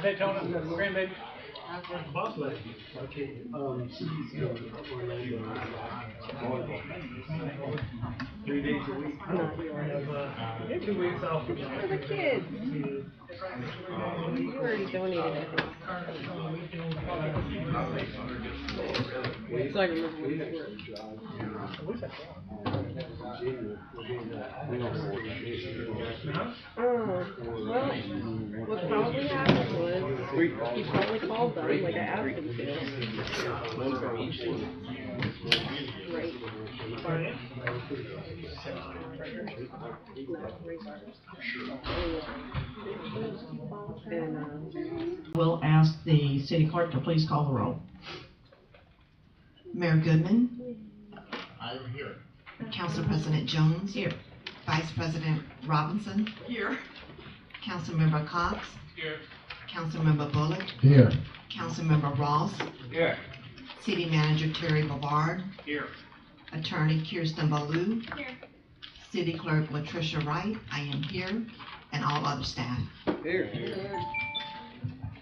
Daytona, grandbaby. Boss lady. She's Orlando volleyball. 3 days a week. I have 2 weeks off. For the kids. You already donated, I think. So I remember when it worked. Well, what probably happened was he probably called them like I asked him to. Right. We'll ask the city clerk to please call the roll. Mayor Goodman, I'm here. Council President Jones. Here. Vice President Robinson. Here. Councilmember Cox. Here. Councilmember Bullock. Here. Councilmember Ross. Here. City Manager Terry Bavard. Here. Attorney Kirsten Ballou. Here. City Clerk Latricia Wright. I am here. And all other staff.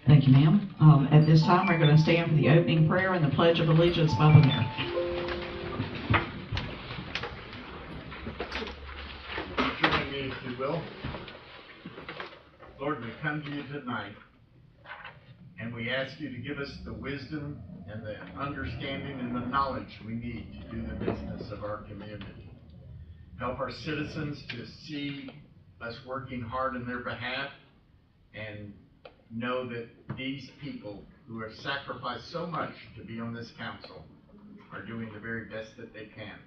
Thank you, ma'am. At this time, we're going to stand for the opening prayer and the Pledge of Allegiance by the mayor. Join me if you will. Lord, we come to you tonight and we ask you to give us the wisdom and the understanding and the knowledge we need to do the business of our community. Help our citizens to see us working hard on their behalf and know that these people who have sacrificed so much to be on this council are doing the very best that they can.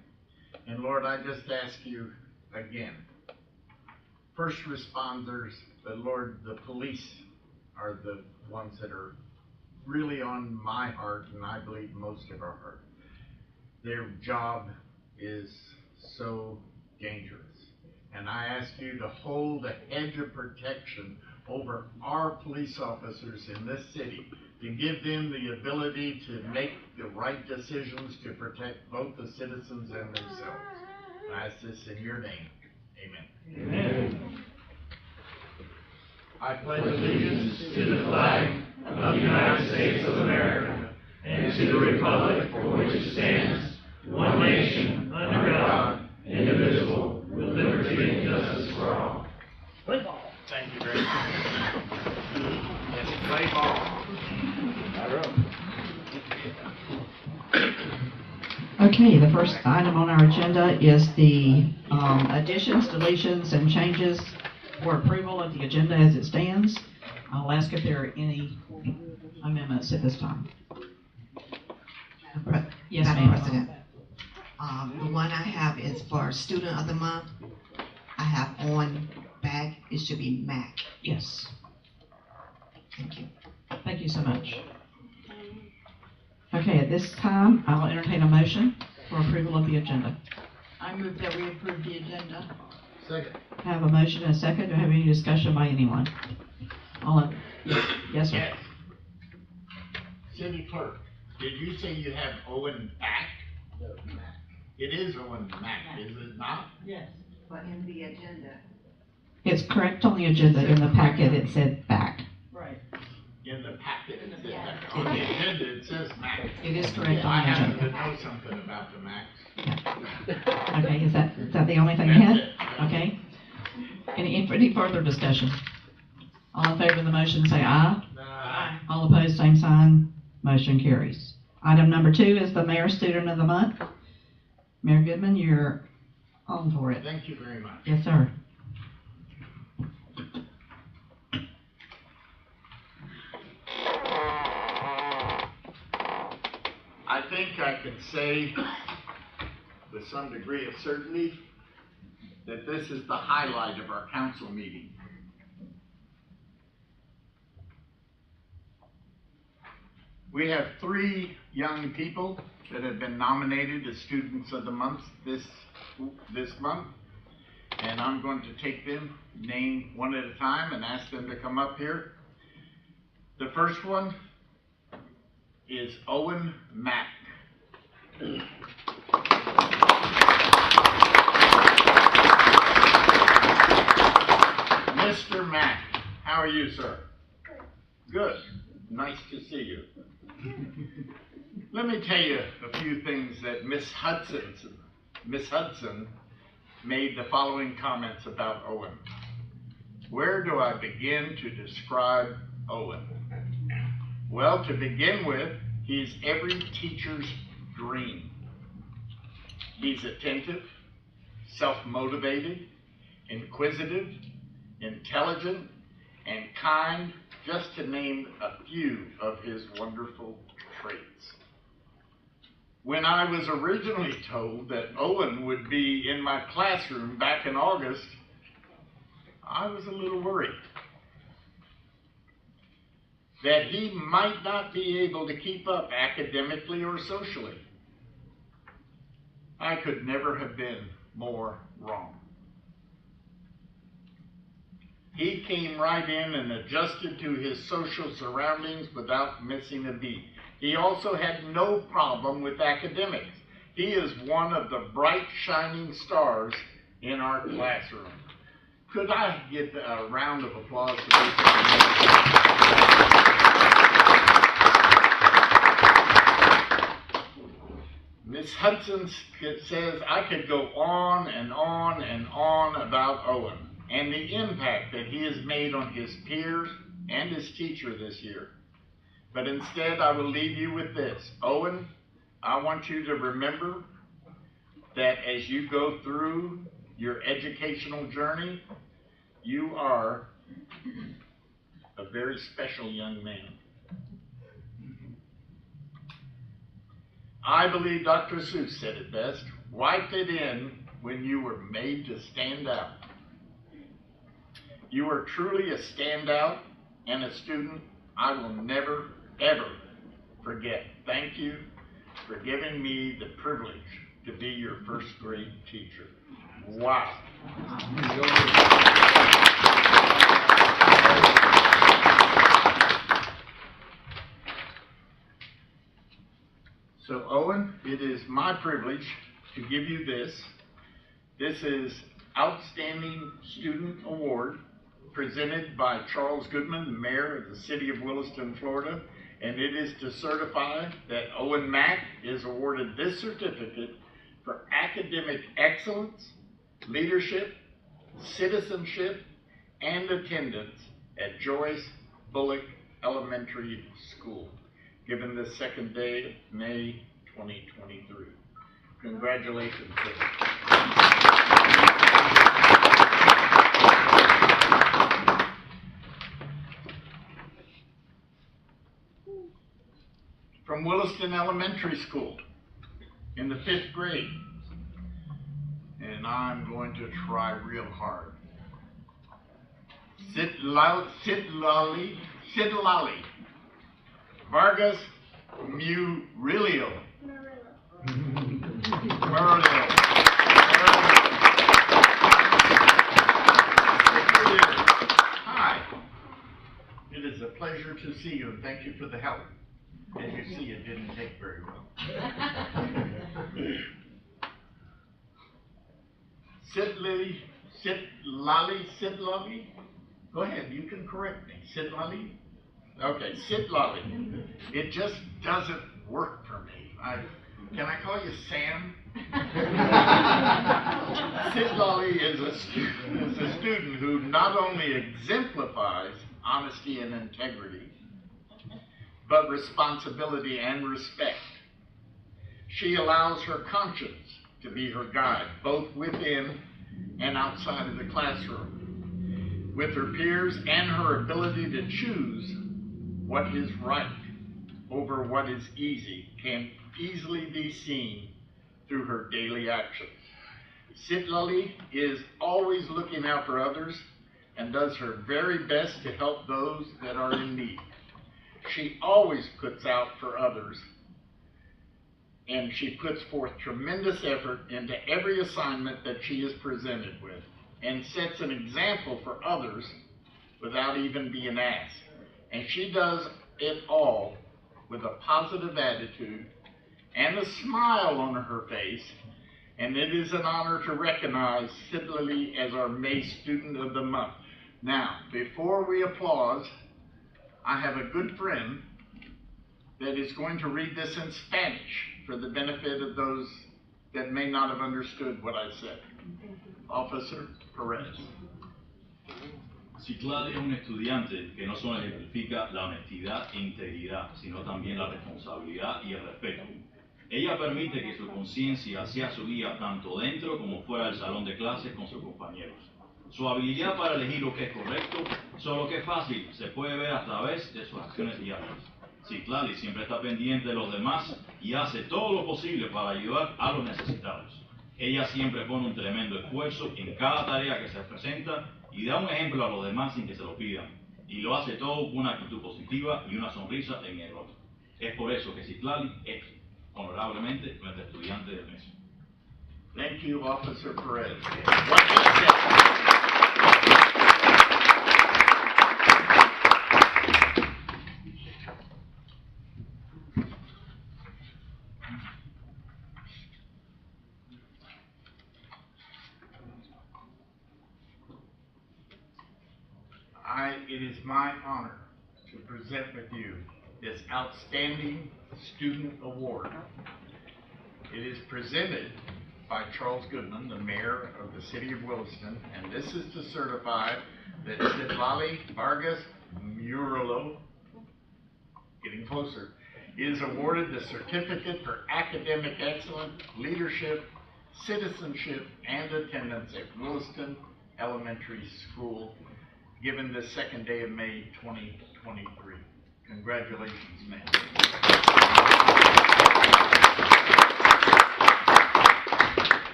And Lord, I just ask you again, first responders, but Lord, the police are the ones that are really on my heart, and I believe most of our heart. Their job is so dangerous. And I ask you to hold a hedge of protection over our police officers in this city, to give them the ability to make the right decisions to protect both the citizens and themselves. I ask this in your name. Amen. Amen. I pledge Allegiance to the flag of the United States of America and to the republic for which it stands, one nation, under God, indivisible, with liberty and justice for all. Thank you very much. Yes, play ball. Okay, the first item on our agenda is the additions, deletions, and changes for approval of the agenda as it stands. I'll ask if there are any amendments at this time. Yes, Madam ma'am. President. The one I have is for Student of the Month. I have on back, it should be MAC. Yes. Thank you. Thank you so much. Okay, at this time, I'll entertain a motion for approval of the agenda. I move that we approve the agenda. Second. I have a motion and a second. Do I have any discussion by anyone? All in? Yes, sir. Yes. City Clerk, did you say you have Owen back? No, Mac. It is Owen Mac, is it not? Yes. But in the agenda. It's correct on the agenda. In the packet, it said back. Right. In the packet, it says Mac. On the agenda, it says Mac. It is correct I on the happen agenda. to know something about the Macs. Okay, is that the only thing you had? That's it. Okay. Any further discussion? All in favor of the motion, say aye. Aye. All opposed, same sign. Motion carries. Item number 2 is the Mayor Student of the Month. Mayor Goodman, you're on for it. Thank you very much. Yes, sir. I think I could say with some degree of certainty that this is the highlight of our council meeting. We have 3 young people that have been nominated as Students of the Month this month, and I'm going to take them name one at a time and ask them to come up here. The first one is Owen Mack. Mr. Mack How are you, sir? Good. Nice to see you. Let me tell you a few things that Miss Hudson made the following comments about Owen. Where do I begin to describe Owen? Well, to begin with, he's every teacher's dream. He's attentive, self-motivated, inquisitive, intelligent, and kind, just to name a few of his wonderful traits. When I was originally told that Owen would be in my classroom back in August, I was a little worried that he might not be able to keep up academically or socially. I could never have been more wrong. He came right in and adjusted to his social surroundings without missing a beat. He also had no problem with academics. He is one of the bright, shining stars in our classroom. Could I get a round of applause for this? Miss Hudson says I could go on and on and on about Owen and the impact that he has made on his peers and his teacher this year. But instead, I will leave you with this. Owen, I want you to remember that as you go through your educational journey, you are a very special young man. I believe Dr. Seuss said it best. Why fit in when you were made to stand out? You are truly a standout and a student I will never, ever forget. Thank you for giving me the privilege to be your first grade teacher. Wow. So Owen, it is my privilege to give you this. This is Outstanding Student Award presented by Charles Goodman, the mayor of the city of Williston, Florida, and it is to certify that Owen Mack is awarded this certificate for academic excellence, leadership, citizenship, and attendance at Joyce Bullock Elementary School, given the second day of May 2023. Congratulations, sir. From Williston Elementary School in the 5th grade. And I'm going to try real hard. Sidlali Vargas Murillo. Murillo. Hi. It is a pleasure to see you and thank you for the help. As you see, it didn't take very well. Sidlali? Go ahead, you can correct me. Sidlali? Okay, Sidlali. It just doesn't work for me. Can I call you Sam? Sidlali is a student who not only exemplifies honesty and integrity, but responsibility and respect. She allows her conscience to be her guide, both within and outside of the classroom. With her peers and her ability to choose what is right over what is easy can easily be seen through her daily actions. Sidlali is always looking out for others and does her very best to help those that are in need. She always puts out for others, and she puts forth tremendous effort into every assignment that she is presented with, and sets an example for others without even being asked. And she does it all with a positive attitude and a smile on her face, and it is an honor to recognize Sidlali as our May Student of the Month. Now, before we applaud, I have a good friend that is going to read this in Spanish for the benefit of those that may not have understood what I said. Officer Perez. Citlali es un estudiante que no solo ejemplifica la honestidad e integridad, sino también la responsabilidad y el respeto. Ella permite que su conciencia sea su guía tanto dentro como fuera del salón de clases con sus compañeros. Su habilidad para elegir lo que es correcto, solo que es fácil, se puede ver a través de sus acciones diarias. Citlali siempre está pendiente de los demás y hace todo lo posible para ayudar a los necesitados. Ella siempre pone un tremendo esfuerzo en cada tarea que se presenta y da un ejemplo a los demás sin que se lo pidan. Y lo hace todo con una actitud positiva y una sonrisa en el rostro. Es por eso que Citlali es honorablemente nuestra estudiante del mes. Thank you, Officer Perez. It is my honor to present with you this Outstanding Student Award. It is presented by Charles Goodman, the mayor of the city of Williston, and this is to certify that Citlali Vargas Murillo, getting closer, is awarded the Certificate for Academic Excellence, Leadership, Citizenship, and Attendance at Williston Elementary School, given the second day of May 2023. Congratulations, ma'am.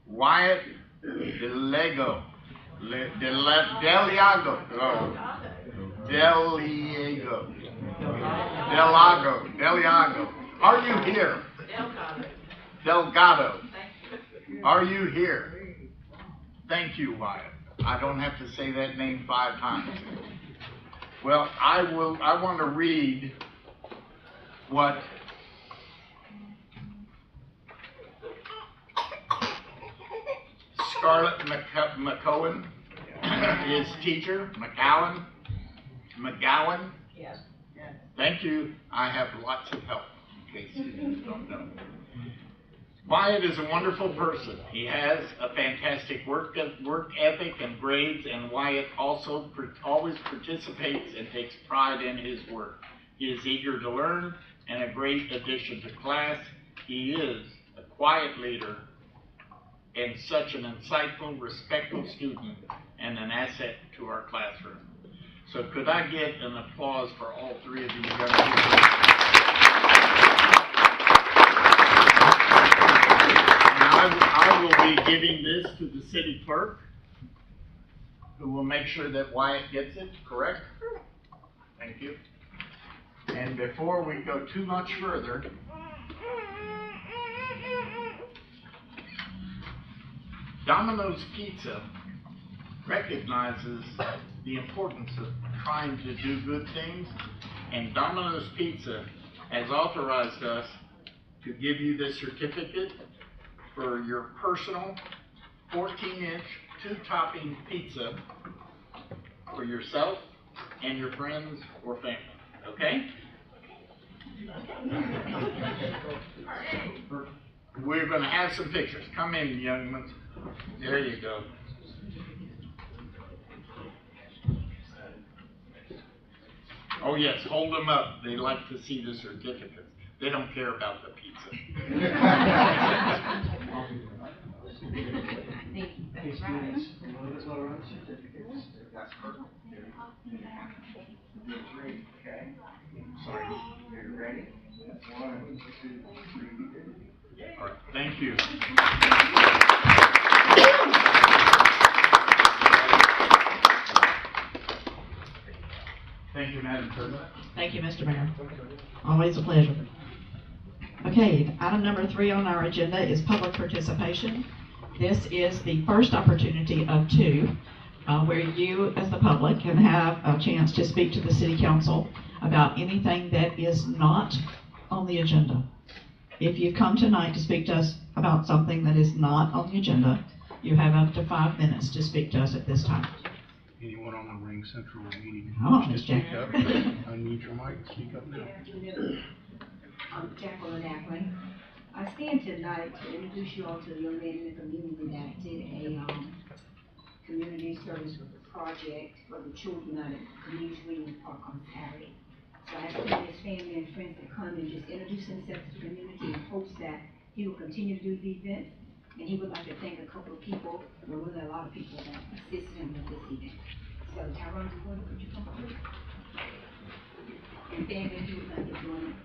Wyatt Deliago. Deliago. Are you here? Delgado. Are you here? Thank you, Wyatt. I don't have to say that name 5 times. Well, I want to read what Scarlett McCowan, his teacher, McGowan. Yes. Thank you. I have lots of help, in case you don't know. Wyatt is a wonderful person. He has a fantastic work ethic and grades, and Wyatt also always participates and takes pride in his work. He is eager to learn and a great addition to class. He is a quiet leader and such an insightful, respectful student and an asset to our classroom. So could I get an applause for all 3 of these young people? And I will be giving this to the city clerk, who will make sure that Wyatt gets it, correct? Thank you. And before we go too much further, Domino's Pizza recognizes the importance of trying to do good things, and Domino's Pizza has authorized us to give you this certificate for your personal 14-inch 2-topping pizza for yourself and your friends or family, okay? We're going to have some pictures. Come in, young ones. There you go. Oh yes, hold them up. They like to see the certificates. They don't care about the pizza. Okay. Sorry. You ready? 1, 2, 3. All right. Thank you. Thank you, Madam President. Thank you, Mr. Mayor. Always a pleasure. Okay, item number 3 on our agenda is public participation. This is the first opportunity of two where you, as the public, can have a chance to speak to the city council about anything that is not on the agenda. If you come tonight to speak to us about something that is not on the agenda, you have up to 5 minutes to speak to us at this time. Anyone on the Ring Central meeting? Come on, to Ms. speak Jack. up, unmute your mic, speak up now. I'm Jacqueline Ackland. I stand tonight to introduce you all to the young men in the community that did a community service project for the children out at Community Reading Park on Saturday. So I asked his family and friends to come and just introduce himself to the community in hopes that he will continue to do the event. And he would like to thank a couple of people, well, really a lot of people that assisted him with this event. So Tyrone, would you come up here? And family, he would like to join him.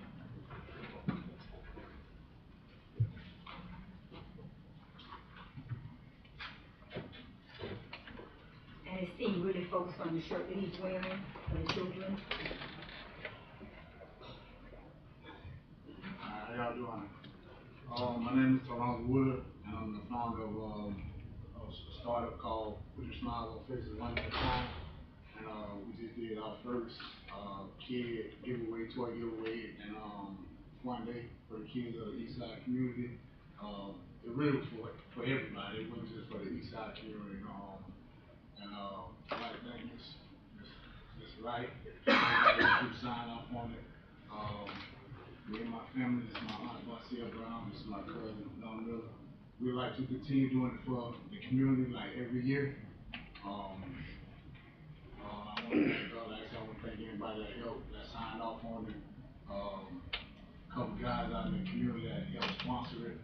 And his team really focused on the shirt that he's wearing for the children. How y'all doing? My name is Tyrone Wood, and I'm the founder of a startup called Put Your Smile on Faces One at a Time. And we just did our first kid giveaway, toy giveaway, and one day for the kids of the East Side community. It really was for everybody. It wasn't just for the East Side community. I like to thank Ms. Wright. Everybody who signed off on it. Me and my family, this is my aunt Marcia Brown, this is my cousin Don Miller. We like to continue doing it for the community like every year. I want to thank God, like I said, I want to thank anybody that helped, that signed off on it. A couple guys out in the community that helped sponsor it.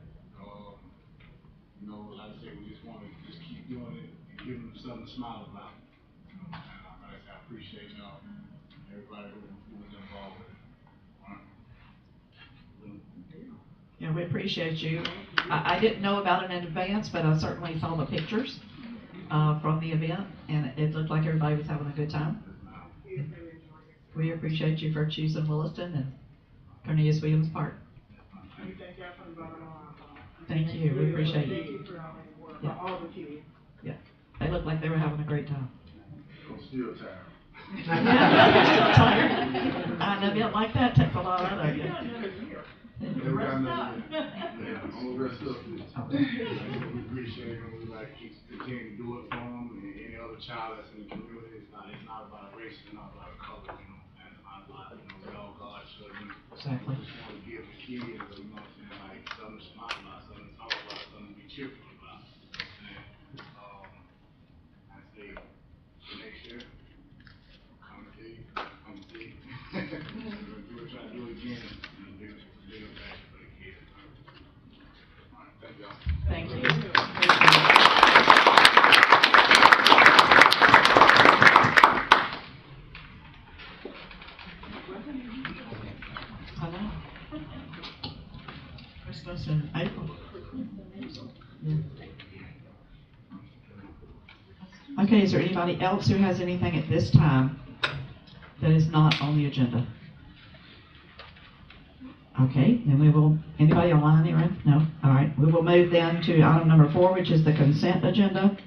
Like I said, we just want to just keep doing it and give them something to smile about. And like I said, I appreciate y'all, everybody who was involved with it. Yeah, we appreciate you. I didn't know about it in advance, but I certainly saw the pictures from the event, and it looked like everybody was having a good time. We appreciate you for choosing Williston and Cornelius Williams Park. Thank you. We appreciate you. Yeah. Yeah, they looked like they were having a great time. I'm still tired. Yeah, you're still tired. An event like that takes a lot out of you. Never got another yeah, I'm gonna rest up this. We appreciate them. We like to continue to do it for them and any other child that's in the community. It's not about race, it's not about color, and it's not about, we all God's children. Exactly. We just want to give the kids, like something to smile about, something to talk about, something to be cheerful about. And I say, the next year, come see. We're gonna do it, try to do it again. Thank you. Christmas in April. Yeah. Okay, is there anybody else who has anything at this time that is not on the agenda? Okay, then we will, anybody online here? No? All right, we will move then to item number 4, which is the consent agenda,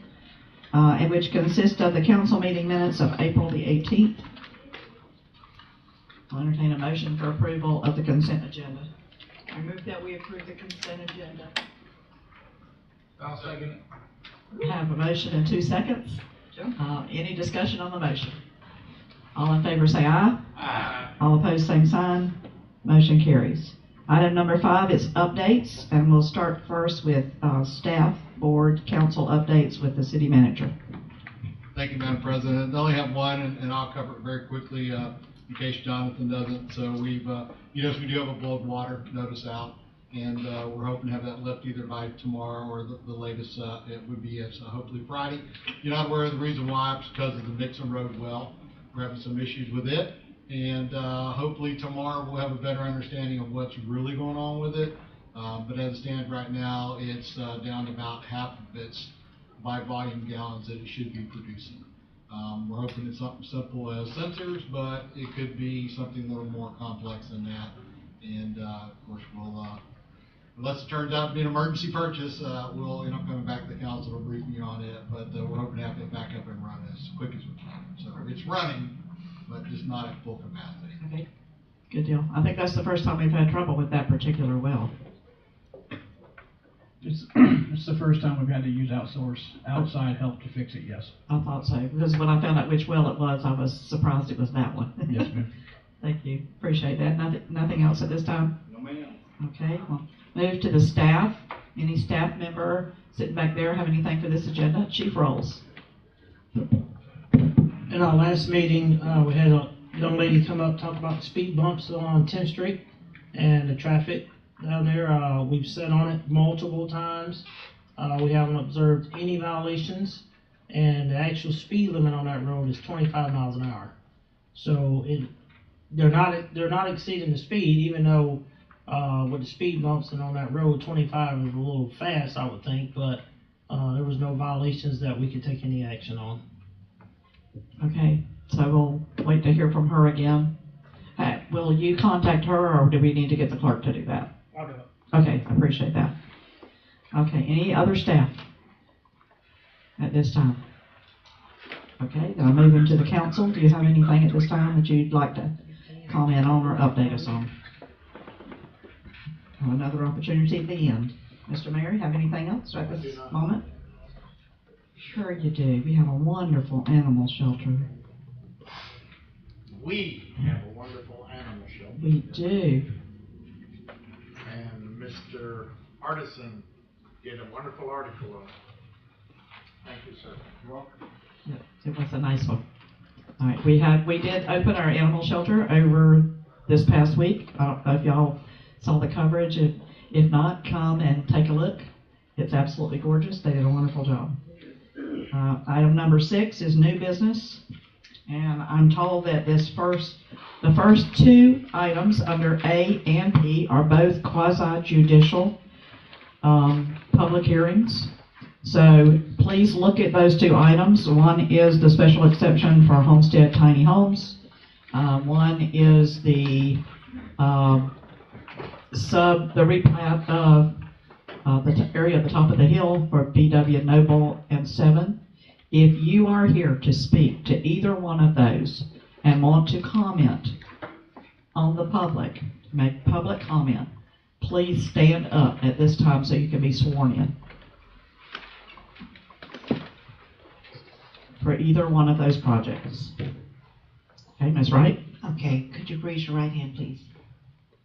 and which consists of the council meeting minutes of April the 18th. I'll entertain a motion for approval of the consent agenda. I move that we approve the consent agenda. I'll second it. Have a motion in 2 seconds. Any discussion on the motion? All in favor say aye. Aye. All opposed, same sign. Motion carries. Item number 5 is updates, and we'll start first with staff, board, council updates with the city manager. Thank you, Madam President. I only have one, and I'll cover it very quickly in case Jonathan doesn't. So we've, we do have a boiled water notice out, and we're hoping to have that left either by tomorrow or the latest it would be hopefully Friday. You're not aware of the reason why. It's because of the Nixon Road well. We're having some issues with it. And hopefully tomorrow we'll have a better understanding of what's really going on with it. But as it stands right now, it's down to about half of its by volume gallons that it should be producing. We're hoping it's something simple as sensors, but it could be something a little more complex than that. And of course, we'll unless it turns out to be an emergency purchase, we'll end up coming back to the council to brief you on it, but we're hoping to have it back up and running as quick as we can. So it's running, but just not at full capacity. Okay, good deal. I think that's the first time we've had trouble with that particular well. It's the first time we've had to use outside help to fix it, yes. I thought so, because when I found out which well it was, I was surprised it was that one. Yes, ma'am. Thank you, appreciate that. Nothing else at this time? No, ma'am. Okay, well, move to the staff. Any staff member sitting back there have anything for this agenda? Chief Rolls. In our last meeting, we had a young lady come up, talk about the speed bumps on 10th Street and the traffic down there. We've sat on it multiple times. We haven't observed any violations, and the actual speed limit on that road is 25 miles an hour. So they're not exceeding the speed, even though with the speed bumps and on that road, 25 is a little fast, I would think, but there was no violations that we could take any action on. Okay, so we'll wait to hear from her again. Will you contact her, or do we need to get the clerk to do that? I'll do it. Okay, I appreciate that. Okay, any other staff at this time? Okay, then I'll move into the council. Do you have anything at this time that you'd like to comment on or update us on? Another opportunity at the end. Mr. Mayor, have anything else at this moment? Sure you do. We have a wonderful animal shelter. We have a wonderful animal shelter. We do. And Mr. Artisan did a wonderful article on it. Thank you, sir. You're welcome. Yep, it was a nice one. All right, we did open our animal shelter over this past week. I don't know if y'all saw the coverage. If not, come and take a look. It's absolutely gorgeous. They did a wonderful job. Item number 6 is new business. And I'm told that the first 2 items under A and P are both quasi-judicial public hearings. So please look at those 2 items. One is the special exception for homestead tiny homes. One is the replat of the area at the top of the hill for BW Noble and 7. If you are here to speak to either one of those and want to comment on the public, make public comment, please stand up at this time so you can be sworn in for either one of those projects. Okay, Ms. Wright? Okay, could you raise your right hand, please?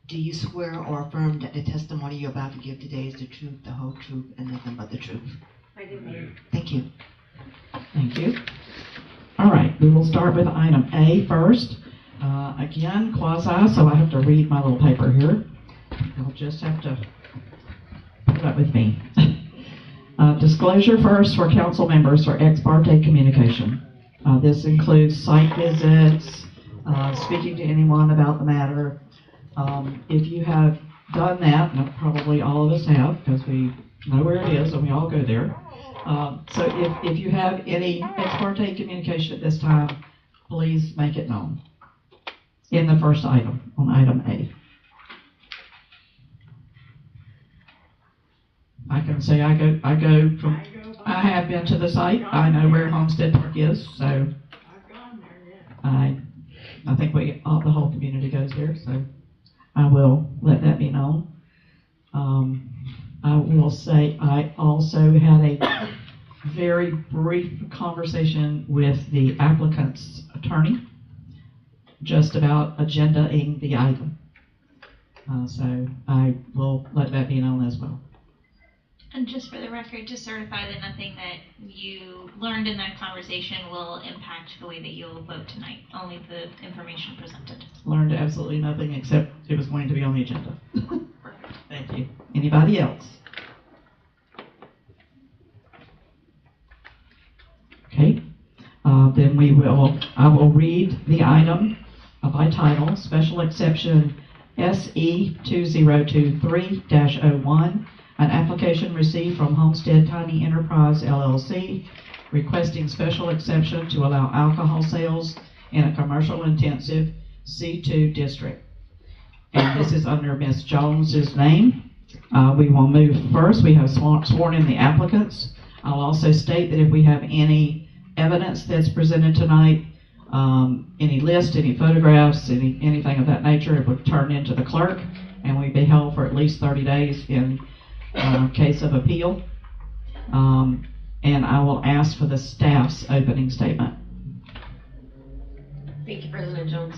Do you swear or affirm that the testimony you're about to give today is the truth, the whole truth, and nothing but the truth? I do. Thank you. Thank you. All right, we will start with item A first. Again, quasi, so I have to read my little paper here. You'll just have to put up with me. Disclosure first for council members for ex parte communication. This includes site visits, speaking to anyone about the matter. If you have done that, and probably all of us have, because we know where it is and we all go there. So if you have any ex parte communication at this time, please make it known in the first item, on item A. I can say I have been to the site. I know where Homestead Park is, so I think the whole community goes there, so I will let that be known. I will say I also had a very brief conversation with the applicant's attorney just about agendaing the item. So I will let that be known as well. And just for the record, to certify that nothing that you learned in that conversation will impact the way that you'll vote tonight, only the information presented. Learned absolutely nothing except it was going to be on the agenda. Thank you. Anybody else? Okay. Then I will read the item by title, Special Exception SE 2023-01, an application received from Homestead Tiny Enterprise LLC requesting special exception to allow alcohol sales in a commercial intensive C2 district. And this is under Ms. Jones's name. We will move first. We have sworn in the applicants. I'll also state that if we have any evidence that's presented tonight, any list, any photographs, anything of that nature, it would turn into the clerk, and we'd be held for at least 30 days in case of appeal. And I will ask for the staff's opening statement. Thank you, President Jones.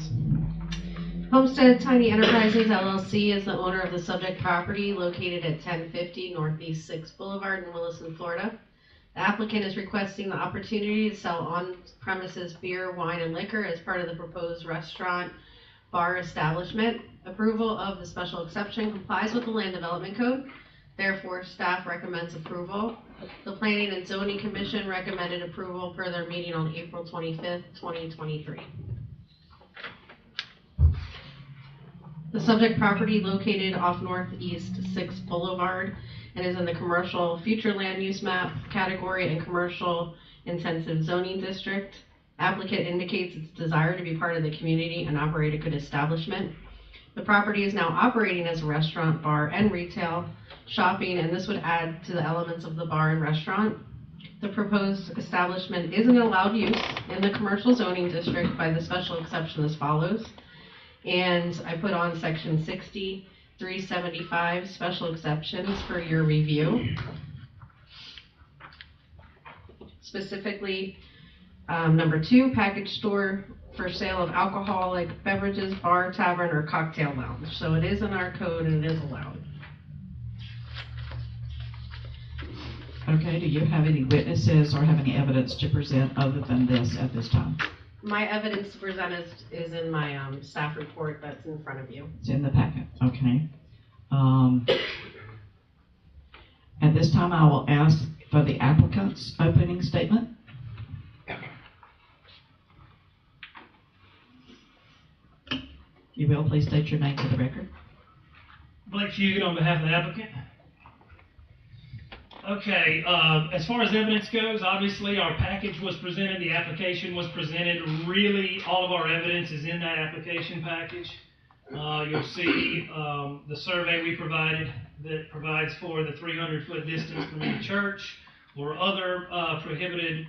Homestead Tiny Enterprises LLC is the owner of the subject property located at 1050 Northeast 6th Boulevard in Williston, Florida. The applicant is requesting the opportunity to sell on-premises beer, wine, and liquor as part of the proposed restaurant bar establishment. Approval of the special exception complies with the Land Development Code. Therefore, staff recommends approval. The Planning and Zoning Commission recommended approval per their meeting on April 25th, 2023. The subject property located off Northeast 6th Boulevard and is in the commercial future land use map category and commercial intensive zoning district. Applicant indicates its desire to be part of the community and operate a good establishment. The property is now operating as a restaurant, bar, and retail shopping, and this would add to the elements of the bar and restaurant. The proposed establishment is an allowed use in the commercial zoning district by the special exception as follows. And I put on section 60-375 special exceptions for your review. Specifically, number 2, package store for sale of alcoholic beverages, bar, tavern, or cocktail lounge. So it is in our code and it is allowed. Okay, do you have any witnesses or have any evidence to present other than this at this time? My evidence to present is in my staff report that's in front of you. It's in the packet, okay. At this time, I will ask for the applicant's opening statement. You will please state your name for the record. Blake Fugit on behalf of the applicant. Okay, as far as evidence goes, obviously our package was presented, the application was presented. Really, all of our evidence is in that application package. You'll see the survey we provided that provides for the 300-foot distance from any church or other prohibited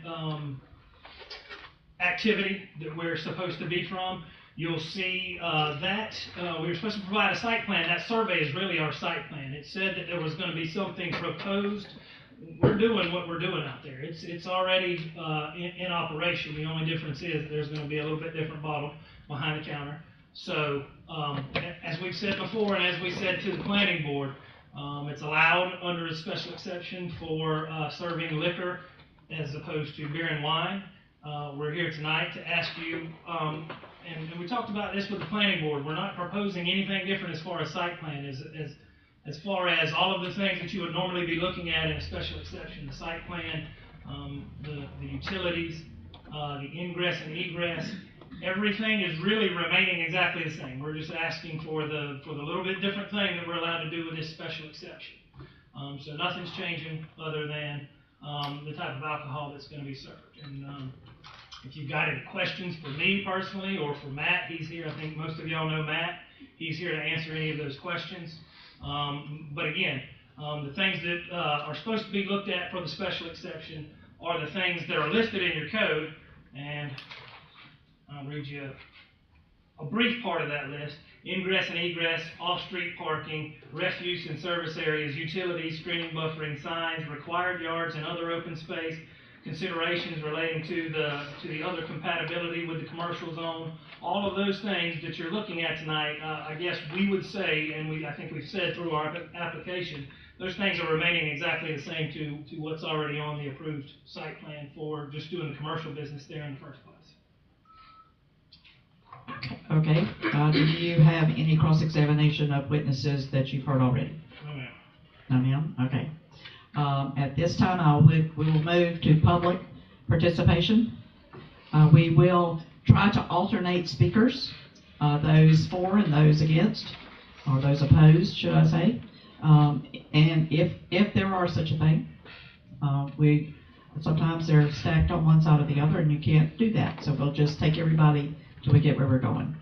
activity that we're supposed to be from. You'll see that we were supposed to provide a site plan. That survey is really our site plan. It said that there was going to be something proposed. We're doing what we're doing out there. It's already in operation. The only difference is that there's going to be a little bit different bottle behind the counter. So as we've said before, and as we said to the planning board, it's allowed under a special exception for serving liquor as opposed to beer and wine. We're here tonight to ask you, and we talked about this with the planning board, we're not proposing anything different as far as site plan, as far as all of the things that you would normally be looking at in a special exception, the site plan, the utilities, the ingress and egress, everything is really remaining exactly the same. We're just asking for the little bit different thing that we're allowed to do with this special exception. So nothing's changing other than the type of alcohol that's going to be served. And if you've got any questions for me personally or for Matt, he's here. I think most of y'all know Matt. He's here to answer any of those questions. But again, the things that are supposed to be looked at for the special exception are the things that are listed in your code. And I'll read you a brief part of that list. Ingress and egress, off-street parking, refuse and service areas, utilities, screening, buffering, signs, required yards and other open space, considerations relating to the other compatibility with the commercial zone, all of those things that you're looking at tonight, I guess we would say, and I think we've said through our application, those things are remaining exactly the same to what's already on the approved site plan for just doing the commercial business there in the first place. Okay, do you have any cross-examination of witnesses that you've heard already? No, ma'am. No, ma'am? Okay. At this time, we will move to public participation. We will try to alternate speakers, those for and those against, or those opposed, should I say. And if there are such a thing, sometimes they're stacked on one side or the other, and you can't do that. So we'll just take everybody till we get where we're going.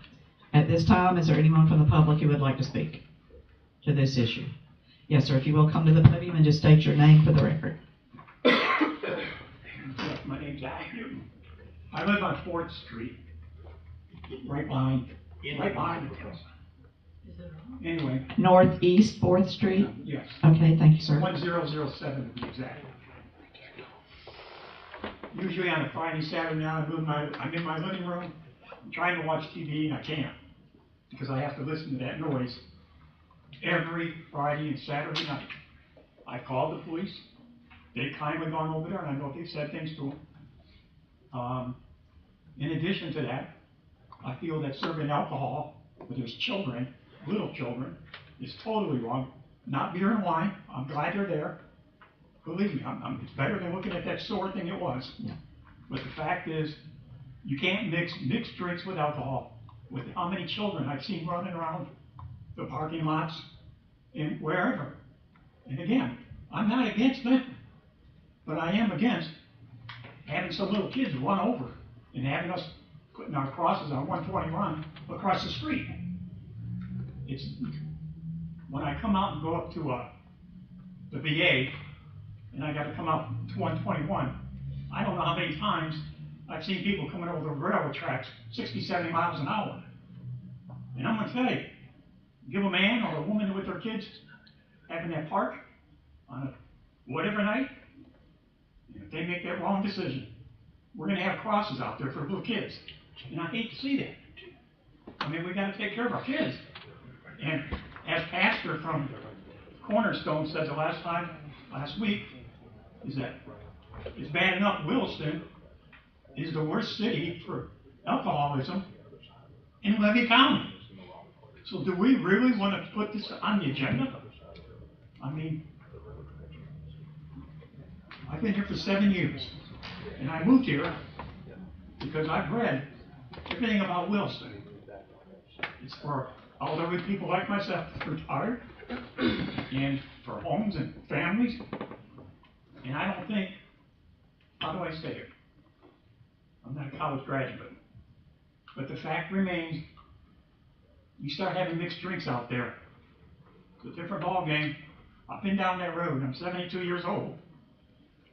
At this time, is there anyone from the public who would like to speak to this issue? Yes, sir, if you will come to the podium and just state your name for the record. My name's Al Newton. I live on 4th Street, right behind the house. Anyway, Northeast 4th Street? yes, Okay, thank you, sir. 1007 to be exact. Usually on a Friday, Saturday now, I'm in my living room, I'm trying to watch TV and I can't, because I have to listen to that noise every Friday and Saturday night. I called the police, they've kindly gone over there, and I know they've said things to them. In addition to that, I feel that serving alcohol when there's children, little children, is totally wrong. Not beer and wine, I'm glad they're there. Believe me, it's better than looking at that store thing it was. Yeah. But the fact is, you can't mix drinks with alcohol. With how many children I've seen running around the parking lots and wherever. And again, I'm not against that, but I am against having some little kids run over and having us putting our crosses on 121 across the street. It's when I come out and go up to the VA, and I got to come out to 121. I don't know how many times I've seen people coming over the railroad tracks 60, 70 miles an hour. And I'm gonna tell you, give a man or a woman with their kids having that park on a whatever night, and if they make that wrong decision, we're gonna have crosses out there for little kids. And I hate to see that. I mean, we gotta take care of our kids. And as pastor from Cornerstone said last week, is that it's bad enough Williston is the worst city for alcoholism in Levy County. So do we really want to put this on the agenda? I mean, I've been here for 7 years, and I moved here because I've read everything about Williston. It's for elderly people like myself, retired, and for homes and families. And I don't think, how do I say it? I'm not a college graduate. But the fact remains, you start having mixed drinks out there, it's a different ball game. I've been down that road, I'm 72 years old.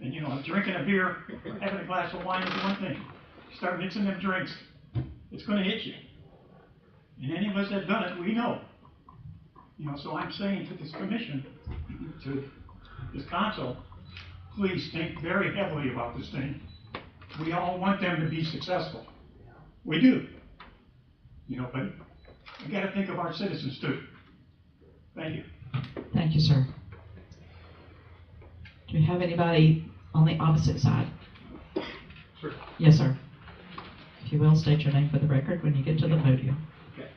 And you know, drinking a beer, having a glass of wine is one thing. You start mixing them drinks, it's gonna hit you. And any of us that have done it, we know. You know, so I'm saying to this commission, to this council, please think very heavily about this thing. We all want them to be successful. We do. You know, but we gotta think of our citizens too. Thank you. Thank you, sir. Do we have anybody on the opposite side? Sure. Yes, sir. If you will, state your name for the record when you get to the podium. Okay.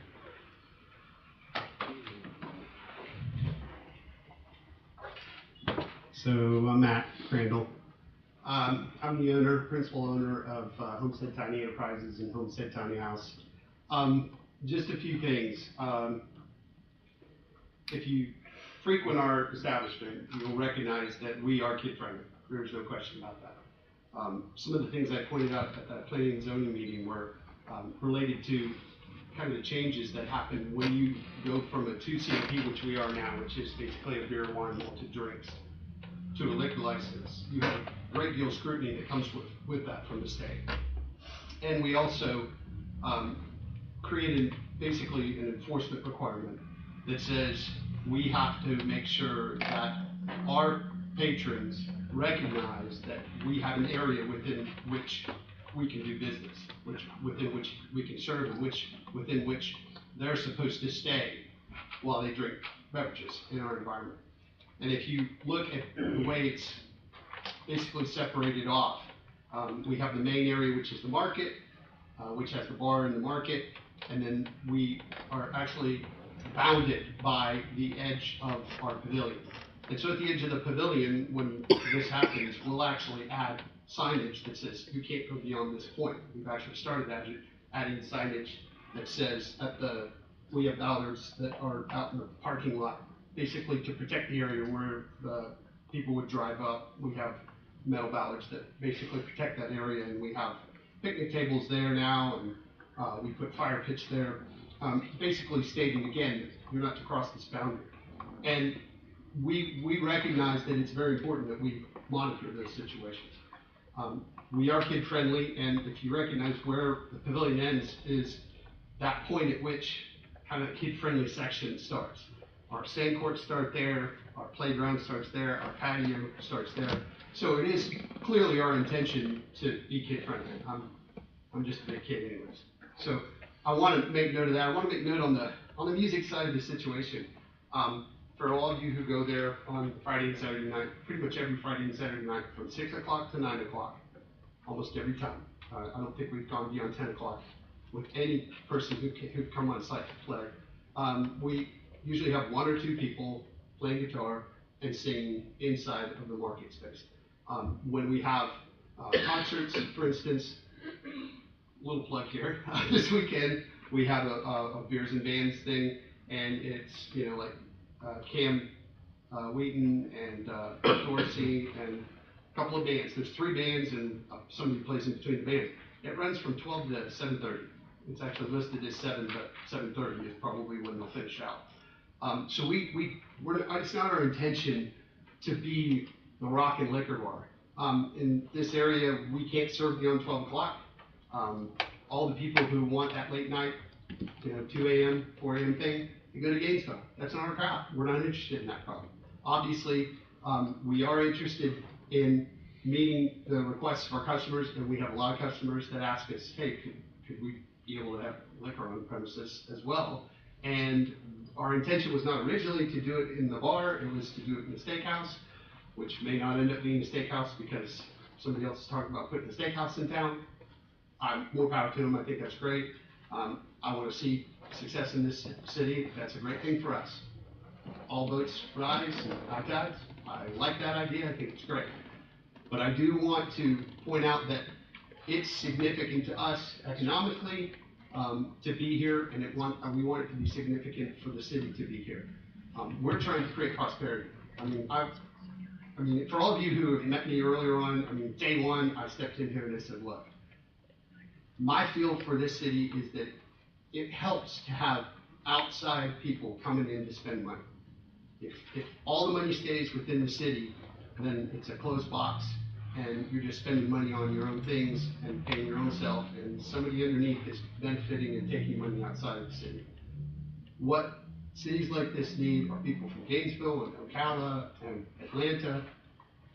So I'm Matt Crandall. I'm the principal owner of Homestead Tiny Enterprises and Homestead Tiny House. Just a few things. If you frequent our establishment, you'll recognize that we are kid-friendly. There's no question about that. Some of the things I pointed out at that planning and zoning meeting were related to kind of the changes that happen when you go from a 2 CMP, which we are now, which is basically a beer, wine, malted drinks, to a liquor license. You have a great deal of scrutiny that comes with that from the state. And we also created basically an enforcement requirement that says we have to make sure that our patrons recognize that we have an area within which we can do business, within which we can serve, and within which they're supposed to stay while they drink beverages in our environment. And if you look at the way it's basically separated off, we have the main area, which is the market, which has the bar in the market, and then we are actually bounded by the edge of our pavilion. And so at the edge of the pavilion, when this happens, we'll actually add signage that says you can't go beyond this point. We've actually started adding signage that says that we have bollards that are out in the parking lot, basically to protect the area where the people would drive up. We have metal bollards that basically protect that area, and we have picnic tables there now, and we put fire pits there, basically stating again, you're not to cross this boundary. And we recognize that it's very important that we monitor those situations. We are kid-friendly, and if you recognize where the pavilion ends is that point at which kind of the kid-friendly section starts. Our sand courts start there, our playground starts there, our patio starts there. So it is clearly our intention to be kid-friendly. I'm just a big kid anyways. So I want to make note of that. I want to make note on the music side of the situation. For all of you who go there on Friday and Saturday night, pretty much every Friday and Saturday night from 6 o'clock to 9 o'clock, almost every time. I don't think we've gone beyond 10 o'clock with any person who've come on site to play. We usually have 1 or 2 people playing guitar and singing inside of the market space. When we have concerts, for instance, little plug here, this weekend we have a beers and bands thing, and it's, you know, like Cam Wheaton and Dorsey and a couple of bands. There's 3 bands and somebody plays in between the bands. It runs from 12 to 7:30. It's actually listed as 7, but 7:30 is probably when they'll finish out. So it's not our intention to be the rock and liquor bar. In this area, we can't serve beyond 12 o'clock. All the people who want that late night, 2 a.m., 4 a.m. thing, they go to Gainesville. That's not our crowd. We're not interested in that crowd. Obviously, we are interested in meeting the requests of our customers, and we have a lot of customers that ask us, hey, could we be able to have liquor on the premises as well? And our intention was not originally to do it in the bar, it was to do it in the steakhouse, which may not end up being a steakhouse because somebody else is talking about putting a steakhouse in town. More power to them, I think that's great. I want to see success in this city. That's a great thing for us. All boats rise and high tides. I like that idea. I think it's great. But I do want to point out that it's significant to us economically to be here, and we want it to be significant for the city to be here. We're trying to create prosperity. I mean, for all of you who have met me earlier on, day one, I stepped in here and I said, look, my feel for this city is that it helps to have outside people coming in to spend money. If all the money stays within the city, then it's a closed box, and you're just spending money on your own things and paying your own self, and somebody underneath is benefiting and taking money outside of the city. What cities like this need are people from Gainesville and Ocala and Atlanta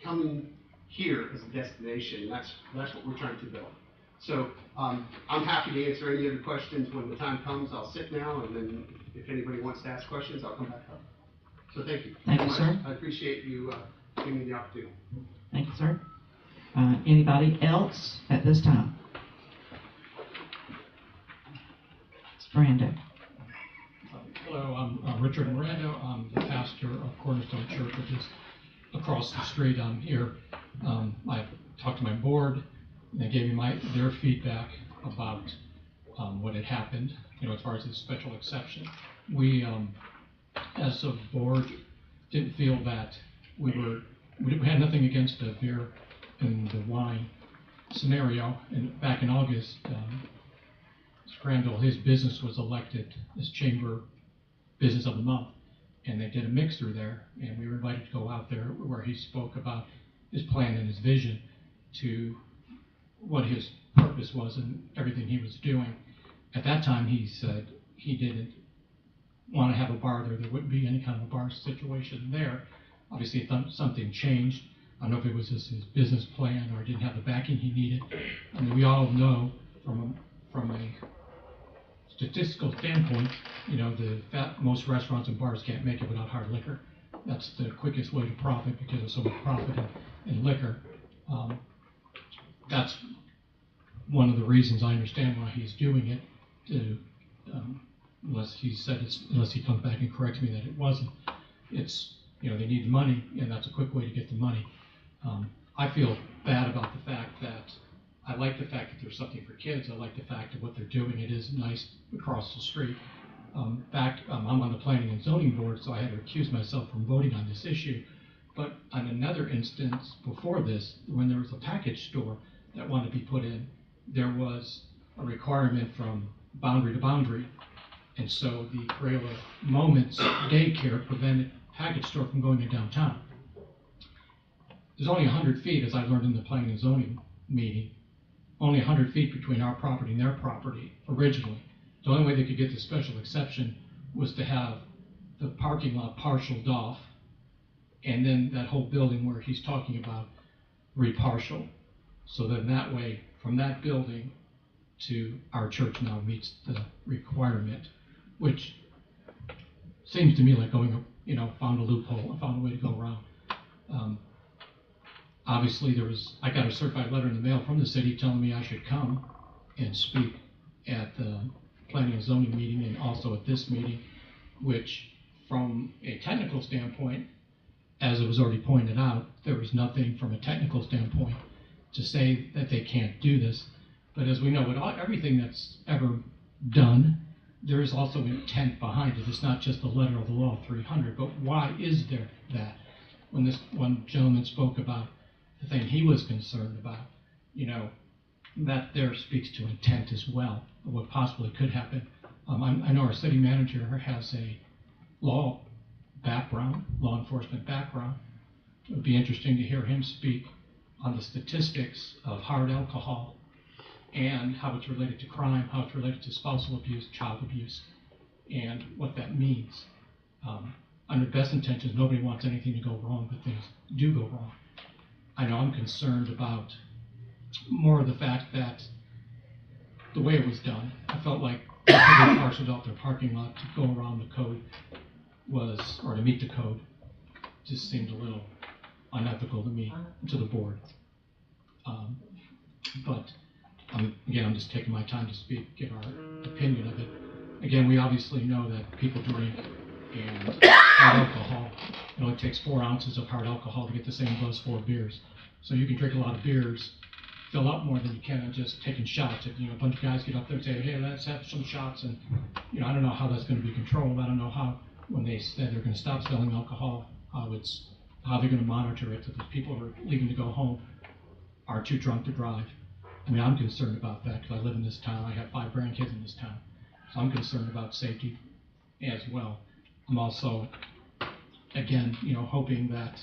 coming here as a destination, and that's what we're trying to build. So I'm happy to answer any other questions when the time comes. I'll sit now, and then if anybody wants to ask questions, I'll come back up. So thank you. Thank you, sir. I appreciate you giving me the opportunity. Thank you, sir. Anybody else at this time? It's Brando. Hello, I'm Richard Miranda. I'm the pastor of Cornerstone Church, which is across the street. I'm here. I talked to my board, and they gave me their feedback about what had happened, as far as the special exception. We, as a board, didn't feel that we had nothing against the beer and the wine scenario. And back in August, Scrandall, his business was elected as Chamber Business of the Month, and they did a mixer there, and we were invited to go out there where he spoke about his plan and his vision to what his purpose was and everything he was doing. At that time, he said he didn't want to have a bar there. There wouldn't be any kind of a bar situation there. Obviously, something changed. I don't know if it was just his business plan or didn't have the backing he needed. I mean, we all know from a statistical standpoint, most restaurants and bars can't make it without hard liquor. That's the quickest way to profit because there's so much profit in liquor. That's one of the reasons I understand why he's doing it. Unless he comes back and corrects me that it wasn't. It's, they need money, and that's a quick way to get the money. I feel bad about the fact that I like the fact that there's something for kids. I like the fact that what they're doing, it is nice across the street. I'm on the planning and zoning board, so I had to recuse myself from voting on this issue. But on another instance before this, when there was a package store that wanted to be put in, there was a requirement from boundary to boundary. And so the Crayola Moments daycare prevented package store from going to downtown. There's only 100 feet, as I learned in the planning and zoning meeting, only 100 feet between our property and their property originally. The only way they could get the special exception was to have the parking lot partialed off, and then that whole building where he's talking about repartial. So then that way, from that building to our church now meets the requirement, which seems to me like going, found a loophole, found a way to go around. Obviously, I got a certified letter in the mail from the city telling me I should come and speak at the planning and zoning meeting and also at this meeting, which from a technical standpoint, as it was already pointed out, there was nothing from a technical standpoint to say that they can't do this. But as we know, with everything that's ever done, there is also intent behind it. It's not just the letter of the law 300, but why is there that? When this one gentleman spoke about the thing he was concerned about, that there speaks to intent as well, of what possibly could happen. I know our city manager has a law enforcement background. It would be interesting to hear him speak on the statistics of hard alcohol and how it's related to crime, how it's related to spousal abuse, child abuse, and what that means. Under best intentions, nobody wants anything to go wrong, but things do go wrong. I know I'm concerned about more of the fact that the way it was done, I felt like they parceled off their parking lot to go around the code or to meet the code, just seemed a little unethical to me, to the board. But again, I'm just taking my time to speak, give our opinion of it. Again, we obviously know that people drink and hard alcohol. It only takes 4 ounces of hard alcohol to get the same buzz 4 beers. So you can drink a lot of beers, fill up more than you can on just taking shots. If a bunch of guys get up there and say, hey, let's have some shots, and I don't know how that's going to be controlled. I don't know how, when they said they're going to stop selling alcohol, how they're going to monitor it, that the people who are leaving to go home are too drunk to drive. I'm concerned about that because I live in this town. I have 5 grandkids in this town. So I'm concerned about safety as well. I'm also, again, hoping that,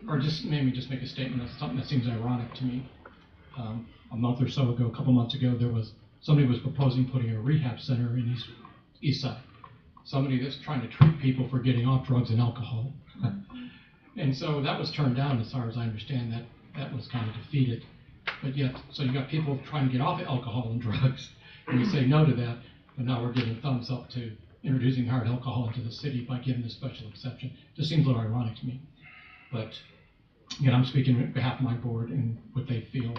or just maybe just make a statement of something that seems ironic to me. A month or so ago, a couple months ago, somebody was proposing putting a rehab center in East Side. Somebody that's trying to treat people for getting off drugs and alcohol. And so that was turned down, as far as I understand. That was kind of defeated. But yet, so you got people trying to get off of alcohol and drugs, and we say no to that, but now we're giving thumbs up to introducing hard alcohol into the city by giving this special exception. Just seems a little ironic to me. But again, I'm speaking on behalf of my board and what they feel,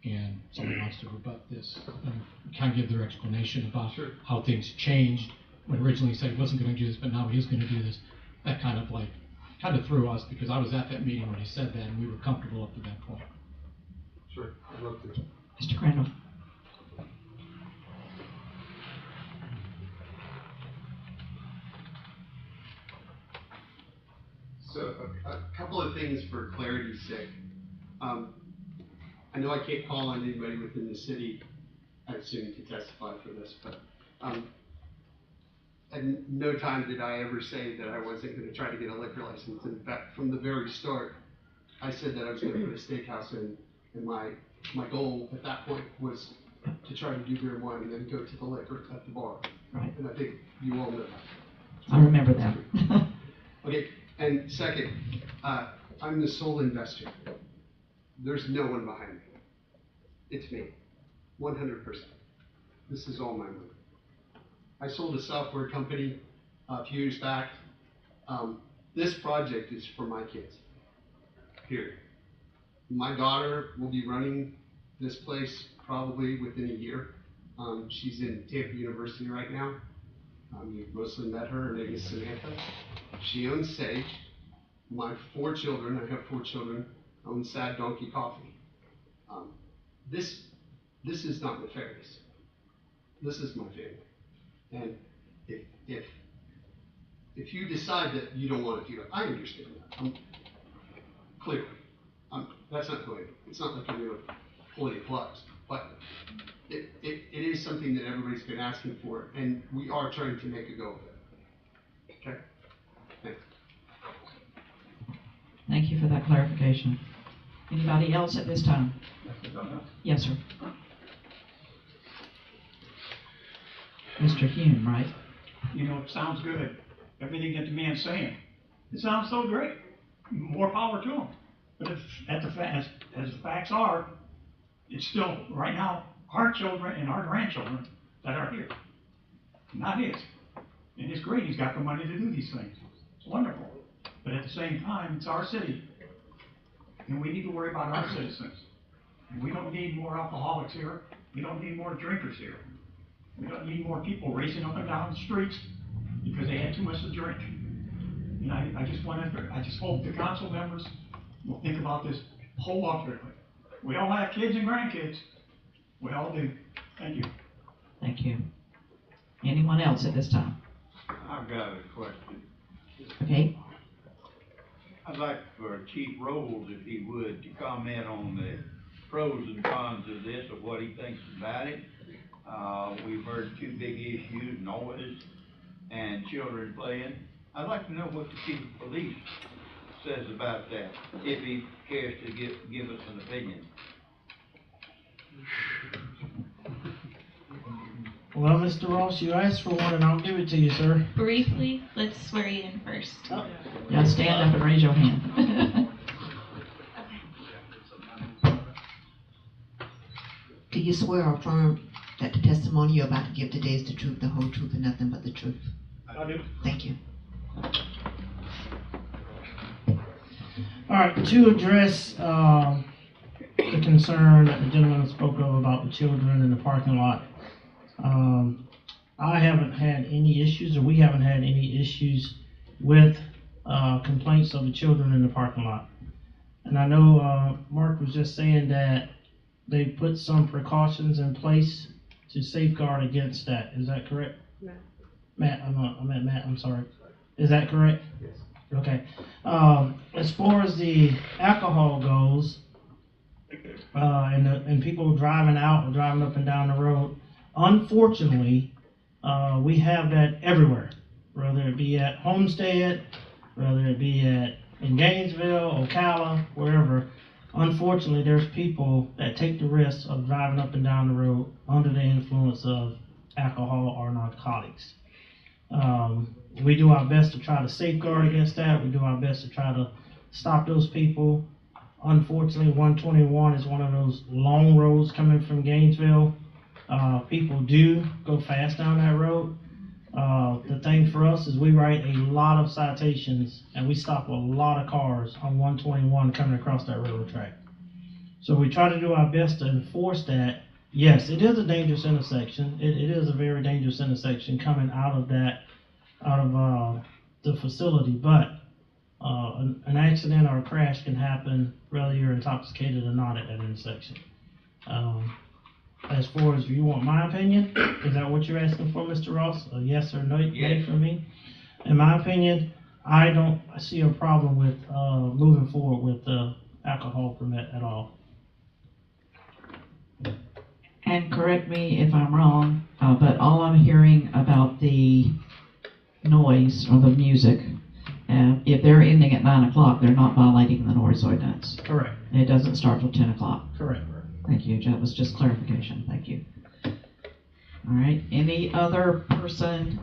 and somebody wants to rebut this and kind of give their explanation about how things changed when originally said he wasn't going to do this, but now he is going to do this. That kind of threw us, because I was at that meeting when he said that, and we were comfortable up to that point. Sure, I'd love to. Mr. Crandall. So a couple of things for clarity's sake. I know I can't call on anybody within the city, I assume, to testify for this, but at no time did I ever say that I wasn't going to try to get a liquor license. In fact, from the very start, I said that I was going to put a steakhouse in, and my goal at that point was to try to do beer and wine and then go to the liquor at the bar. Right. And I think you all know that. I remember that. Okay, and second, I'm the sole investor. There's no one behind me. It's me, 100%. This is all my money. I sold a software company a few years back. This project is for my kids, period. My daughter will be running this place probably within a year. She's in Tampa University right now. You've mostly met her. Her name is Samantha. She owns Sage. My 4 children, I have 4 children, own Sad Donkey Coffee. This is not nefarious. This is my family. And if you decide that you don't want to do it, I understand that. Clearly. That's not going to, it's not like I'm going to pull any plugs, but it is something that everybody's been asking for, and we are trying to make a go of it. Okay? Thanks. that clarification. Anybody else at this time? Yes, sir. Mr. Hume, right? You know, it sounds good. Everything that the man's saying, it sounds so great. More power to him. But as the facts are, it's still, right now, our children and our grandchildren that are here, not his. And it's great, he's got the money to do these things. It's wonderful. But at the same time, it's our city. And we need to worry about our citizens. And we don't need more alcoholics here. We don't need more drinkers here. We don't need more people racing up and down the streets because they had too much to drink. And I just hope the council members will think about this wholeheartedly. We all have kids and grandkids. We all do. Thank you. Thank you. Anyone else at this time? I've got a question. Okay. I'd like for Chief Rolls, if he would, to comment on the pros and cons of this, of what he thinks about it. We've heard two big issues, noise and children playing. I'd like to know what the chief of police says about that, if he cares to give us an opinion. Well, Mr. Ross, you asked for one and I'll give it to you, sir. Briefly, let's swear you in first. Yeah, stand up and raise your hand. Do you swear or affirm that the testimony you're about to give today is the truth, the whole truth, and nothing but the truth? I do. Thank you. All right, to address the concern that the gentleman spoke of about the children in the parking lot, I haven't had any issues, or we haven't had any issues with complaints of the children in the parking lot. And I know Mark was just saying that they put some precautions in place to safeguard against that. Is that correct? Matt, I meant Matt, I'm sorry. Is that correct? Yes. Okay. As far as the alcohol goes, and people driving out or driving up and down the road, unfortunately, we have that everywhere, whether it be at Homestead, whether it be in Gainesville, Ocala, wherever. Unfortunately, there's people that take the risk of driving up and down the road under the influence of alcohol or narcotics. We do our best to try to safeguard against that. We do our best to try to stop those people. Unfortunately, 121 is one of those long roads coming from Gainesville. People do go fast down that road. The thing for us is we write a lot of citations and we stop a lot of cars on 121 coming across that railroad track. So we try to do our best to enforce that. Yes, it is a dangerous intersection. It is a very dangerous intersection coming out of the facility, but an accident or a crash can happen whether you're intoxicated or not at that intersection. As far as you want my opinion, is that what you're asking for, Mr. Ross? A yes or no nay from me? In my opinion, I don't see a problem with moving forward with the alcohol permit at all. And correct me if I'm wrong, but all I'm hearing about the noise or the music, if they're ending at 9 o'clock, they're not violating the noise ordinance. Correct. It doesn't start till 10 o'clock. Correct. Thank you. That was just clarification. Thank you. All right. Any other person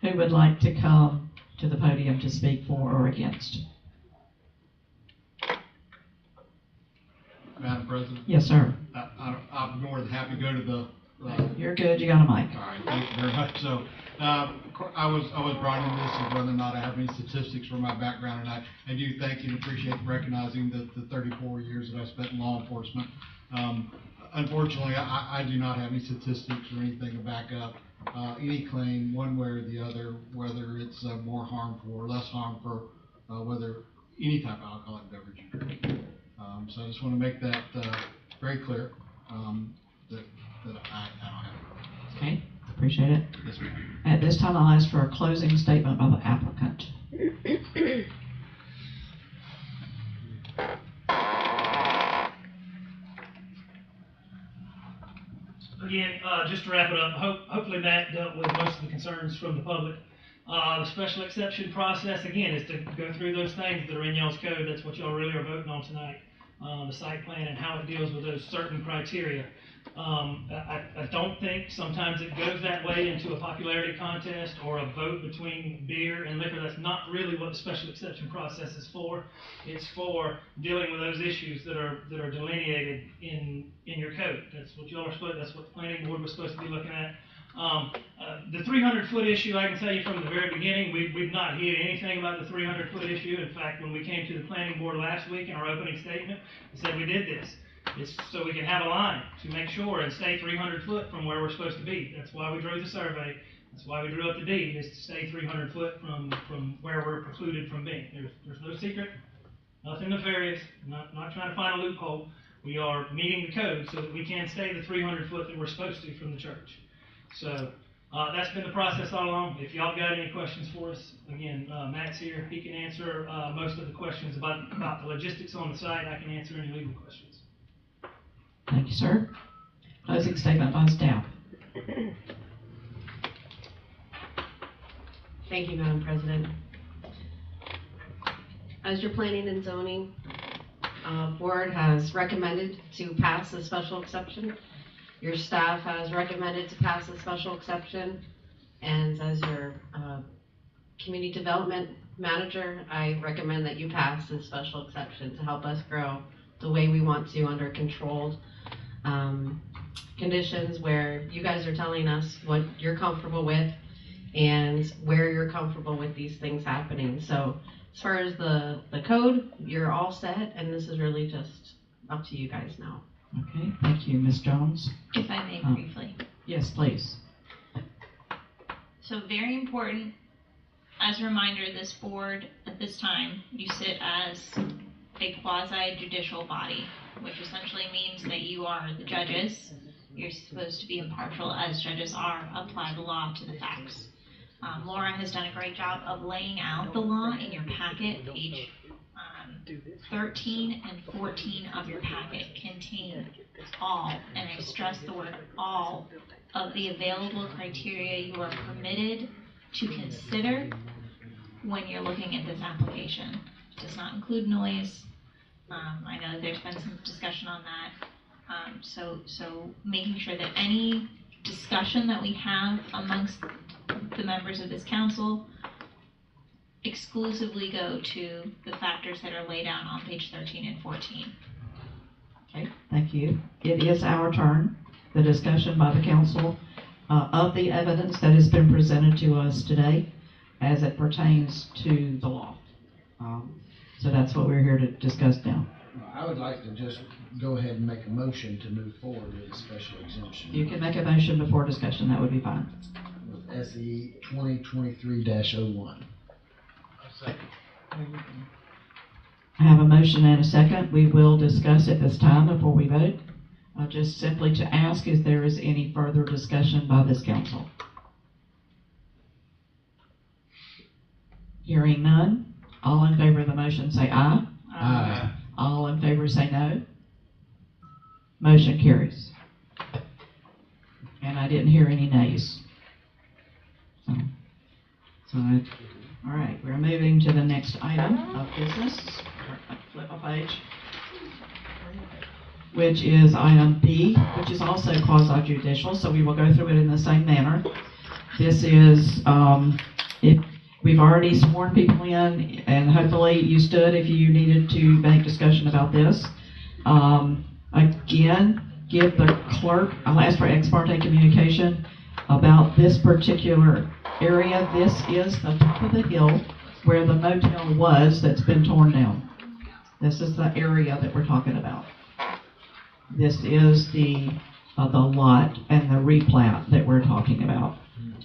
who would like to come to the podium to speak for or against? Madam President? Yes, sir. I'm more than happy to go to the... You're good. You got a mic. All right. Thank you very much. So, I was brought into this as whether or not I have any statistics from my background, and I do thank you and appreciate recognizing the 34 years that I spent in law enforcement. Unfortunately, I do not have any statistics or anything to back up any claim one way or the other, whether it's more harmful or less harmful, whether any type of alcoholic beverage you drink. So I just want to make that very clear, that I don't have it. Okay, appreciate it. Yes, ma'am. At this time, I'll ask for a closing statement by the applicant. Again, just to wrap it up, hopefully Matt dealt with most of the concerns from the public. The special exception process, again, is to go through those things that are in y'all's code. That's what y'all really are voting on tonight. The site plan and how it deals with those certain criteria. I don't think sometimes it goes that way into a popularity contest or a vote between beer and liquor. That's not really what the special exception process is for. It's for dealing with those issues that are delineated in your code. That's what y'all are supposed. That's what the planning board was supposed to be looking at. The 300-foot issue, I can tell you from the very beginning, we've not hid anything about the 300-foot issue. In fact, when we came to the planning board last week in our opening statement, we said we did this. It's so we can have a line to make sure and stay 300 foot from where we're supposed to be. That's why we drew the survey. That's why we drew up the deed, is to stay 300 foot from where we're precluded from being. There's no secret, nothing nefarious, not trying to find a loophole. We are meeting the code so that we can stay the 300 foot that we're supposed to from the church. So that's been the process all along. If y'all got any questions for us, again, Matt's here. He can answer most of the questions about the logistics on the site. I can answer any legal questions. Thank you, sir. Closing statement by staff. Thank you, Madam President. As your planning and zoning board has recommended to pass a special exception, your staff has recommended to pass a special exception, and as your community development manager, I recommend that you pass this special exception to help us grow the way we want to under controlled conditions, where you guys are telling us what you're comfortable with and where you're comfortable with these things happening. So as far as the code, you're all set, and this is really just up to you guys now. Okay, thank you, Ms. Jones. If I may briefly. Yes, please. So very important, as a reminder, this board at this time, you sit as a quasi-judicial body, which essentially means that you are the judges. You're supposed to be impartial, as judges are, apply the law to the facts. Laura has done a great job of laying out the law in your packet. Page 13 and 14 of your packet contain all, and I stress the word all, of the available criteria you are permitted to consider when you're looking at this application. It does not include noise. I know there's been some discussion on that. So making sure that any discussion that we have amongst the members of this council exclusively go to the factors that are laid out on page 13 and 14. Okay, thank you. It is our turn. The discussion by the council of the evidence that has been presented to us today as it pertains to the law. So that's what we're here to discuss now. I would like to just go ahead and make a motion to move forward with a special exemption. You can make a motion before discussion, that would be fine. With SE 2023-01. I have a motion and a second. We will discuss at this time before we vote. Just simply to ask if there is any further discussion by this council. Hearing none. All in favor of the motion say aye. Aye. All in favor say no. Motion carries. And I didn't hear any nays. All right, we're moving to the next item of business. Flip a page. Which is item B, which is also quasi-judicial, so we will go through it in the same manner. This is, we've already sworn people in, and hopefully you stood if you needed to make discussion about this. Again, give the clerk, I'll ask for ex parte communication about this particular area. This is the top of the hill where the motel was that's been torn down. This is the area that we're talking about. This is the lot and the replat that we're talking about,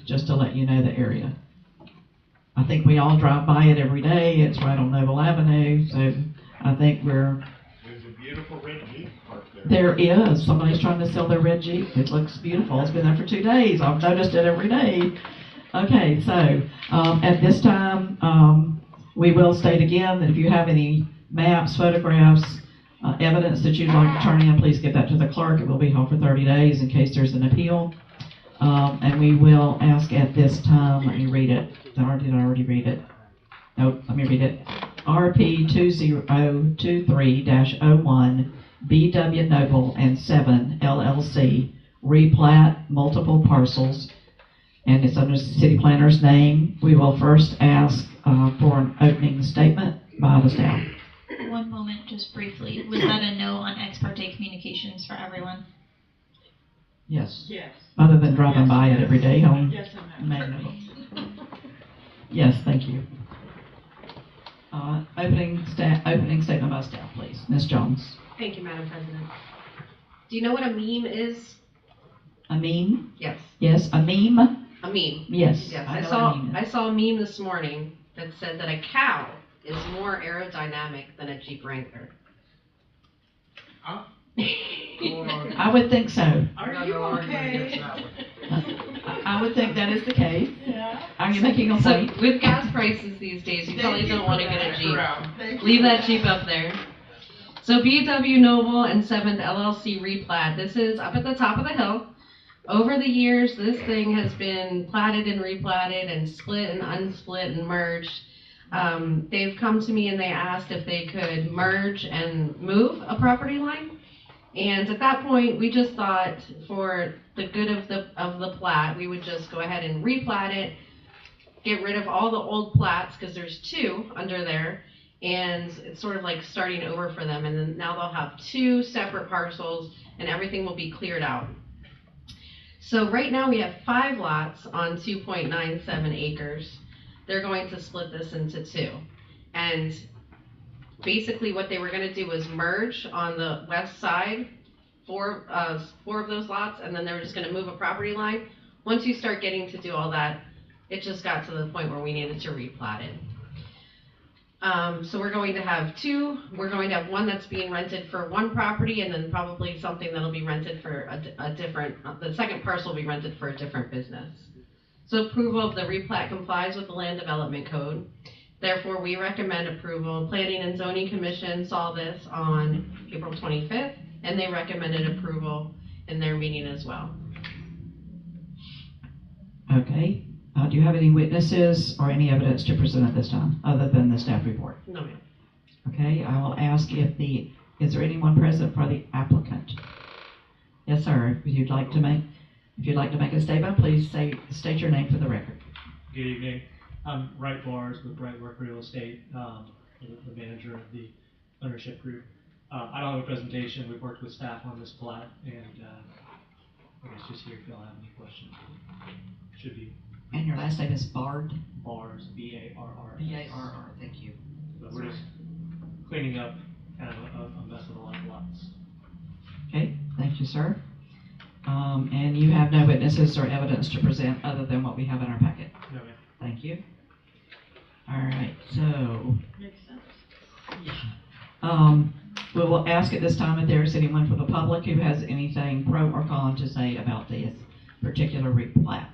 just to let you know the area. I think we all drive by it every day. It's right on Noble Avenue, so I think There's a beautiful red Jeep parked there. there is. Somebody's trying to sell their red Jeep. It looks beautiful. It's been there for 2 days. I've noticed it every day. Okay, so at this time, we will state again that if you have any maps, photographs, evidence that you'd like to turn in, please give that to the clerk. It will be held for 30 days in case there's an appeal. And we will ask at this time, let me read it. Did I already read it? Nope, let me read it. RP 2023-01, BW Noble and 7 LLC, replat multiple parcels, and it's under the city planner's name. We will first ask for an opening statement by the staff. One moment, just briefly. Was that a no on ex parte communications for everyone? Yes. Yes. Other than driving by it every day on Yes and no. Magnolia. Yes, thank you. Opening statement by staff, please. Ms. Jones. Thank you, Madam President. Do you know what a meme is? A meme? Yes. Yes, a meme? A meme. Yes. Yes. I I know saw what a meme is. I saw a meme this morning that said that a cow is more aerodynamic than a Jeep Wrangler. I would think so. Are you okay? I would think that is the case. Yeah. Are you making a So point? with gas prices these days, you probably don't want to get a Jeep. Leave that Jeep up there. So BW Noble and 7th LLC replat. This is up at the top of the hill. Over the years, this thing has been platted and replatted and split and unsplit and merged. They've come to me and they asked if they could merge and move a property line. And at that point, we just thought for the good of the plat, we would just go ahead and replat it, get rid of all the old plats, because there's 2 under there, and it's sort of like starting over for them. And then now they'll have 2 separate parcels, and everything will be cleared out. So right now we have 5 lots on 2.97 acres. They're going to split this into 2. And basically what they were going to do was merge on the west side 4 of those lots, and then they were just going to move a property line. Once you start getting to do all that, it just got to the point where we needed to replat it. So we're going to have 2. We're going to have one that's being rented for one property, and then probably something that'll be rented for a different, the second parcel will be rented for a different business. So approval of the replat complies with the Land Development Code. Therefore, we recommend approval. Planning and Zoning Commission saw this on April 25th, and they recommended approval in their meeting as well. Okay. Do you have any witnesses or any evidence to present at this time, other than the staff report? No, ma'am. Okay, I will ask is there anyone present for the applicant? Yes, sir. If you'd like to make a statement, please state your name for the record. Good evening. I'm Wright Bars with Brightwork Real Estate, the manager of the ownership group. I don't have a presentation. We've worked with staff on this plat, and I guess just here if y'all have any questions. Should be. And your last name is Bard? Bars, B-A-R-R. B-A-R-R, thank you. But we're just cleaning up kind of a mess of a lot of lots. Okay, thank you, sir. And you have no witnesses or evidence to present other than what we have in our packet? No, ma'am. Thank you. All right, so Makes sense. we will ask at this time if there is anyone from the public who has anything pro or con to say about this particular replat.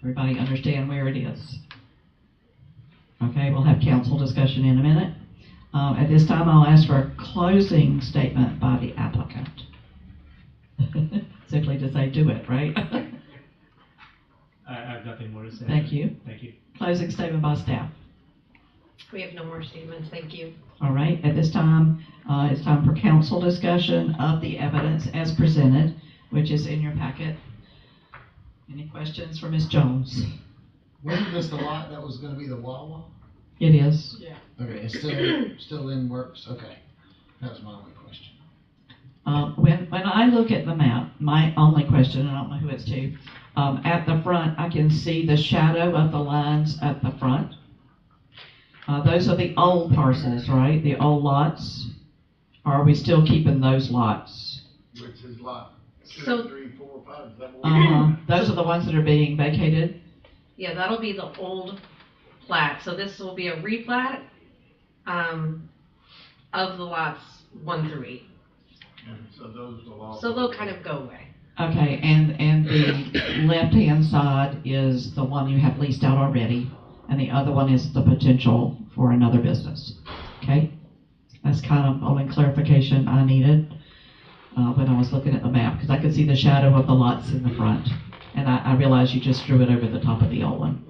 Everybody understand where it is? Okay, we'll have council discussion in a minute. At this time, I'll ask for a closing statement by the applicant. Simply to say, do it, right? I have nothing more to say. Thank you. Thank you. Closing statement by staff. We have no more statements. Thank you. All right, at this time, it's time for council discussion of the evidence as presented, which is in your packet. Any questions for Ms. Jones? Wasn't this the lot that was gonna be the Wawa? It is. Yeah. Okay, it's still in works, okay. That was my only question. When I look at the map, my only question, and I don't know who it's to, at the front, I can see the shadow of the lines at the front. Those are the old parcels, right? The old lots? Or are we still keeping those lots? Which is lot 2, So- 3, 4, 5, is that what? Those are the ones that are being vacated? Yeah, that'll be the old plat. So this will be a replat of the lots 1 through 8. And so those will all. So they'll kind of go away. Okay, and the left-hand side is the one you have leased out already, and the other one is the potential for another business. Okay? That's kind of only clarification I needed. when I was looking at the map, because I could see the shadow of the lots in the front. And I realized you just drew it over the top of the old one.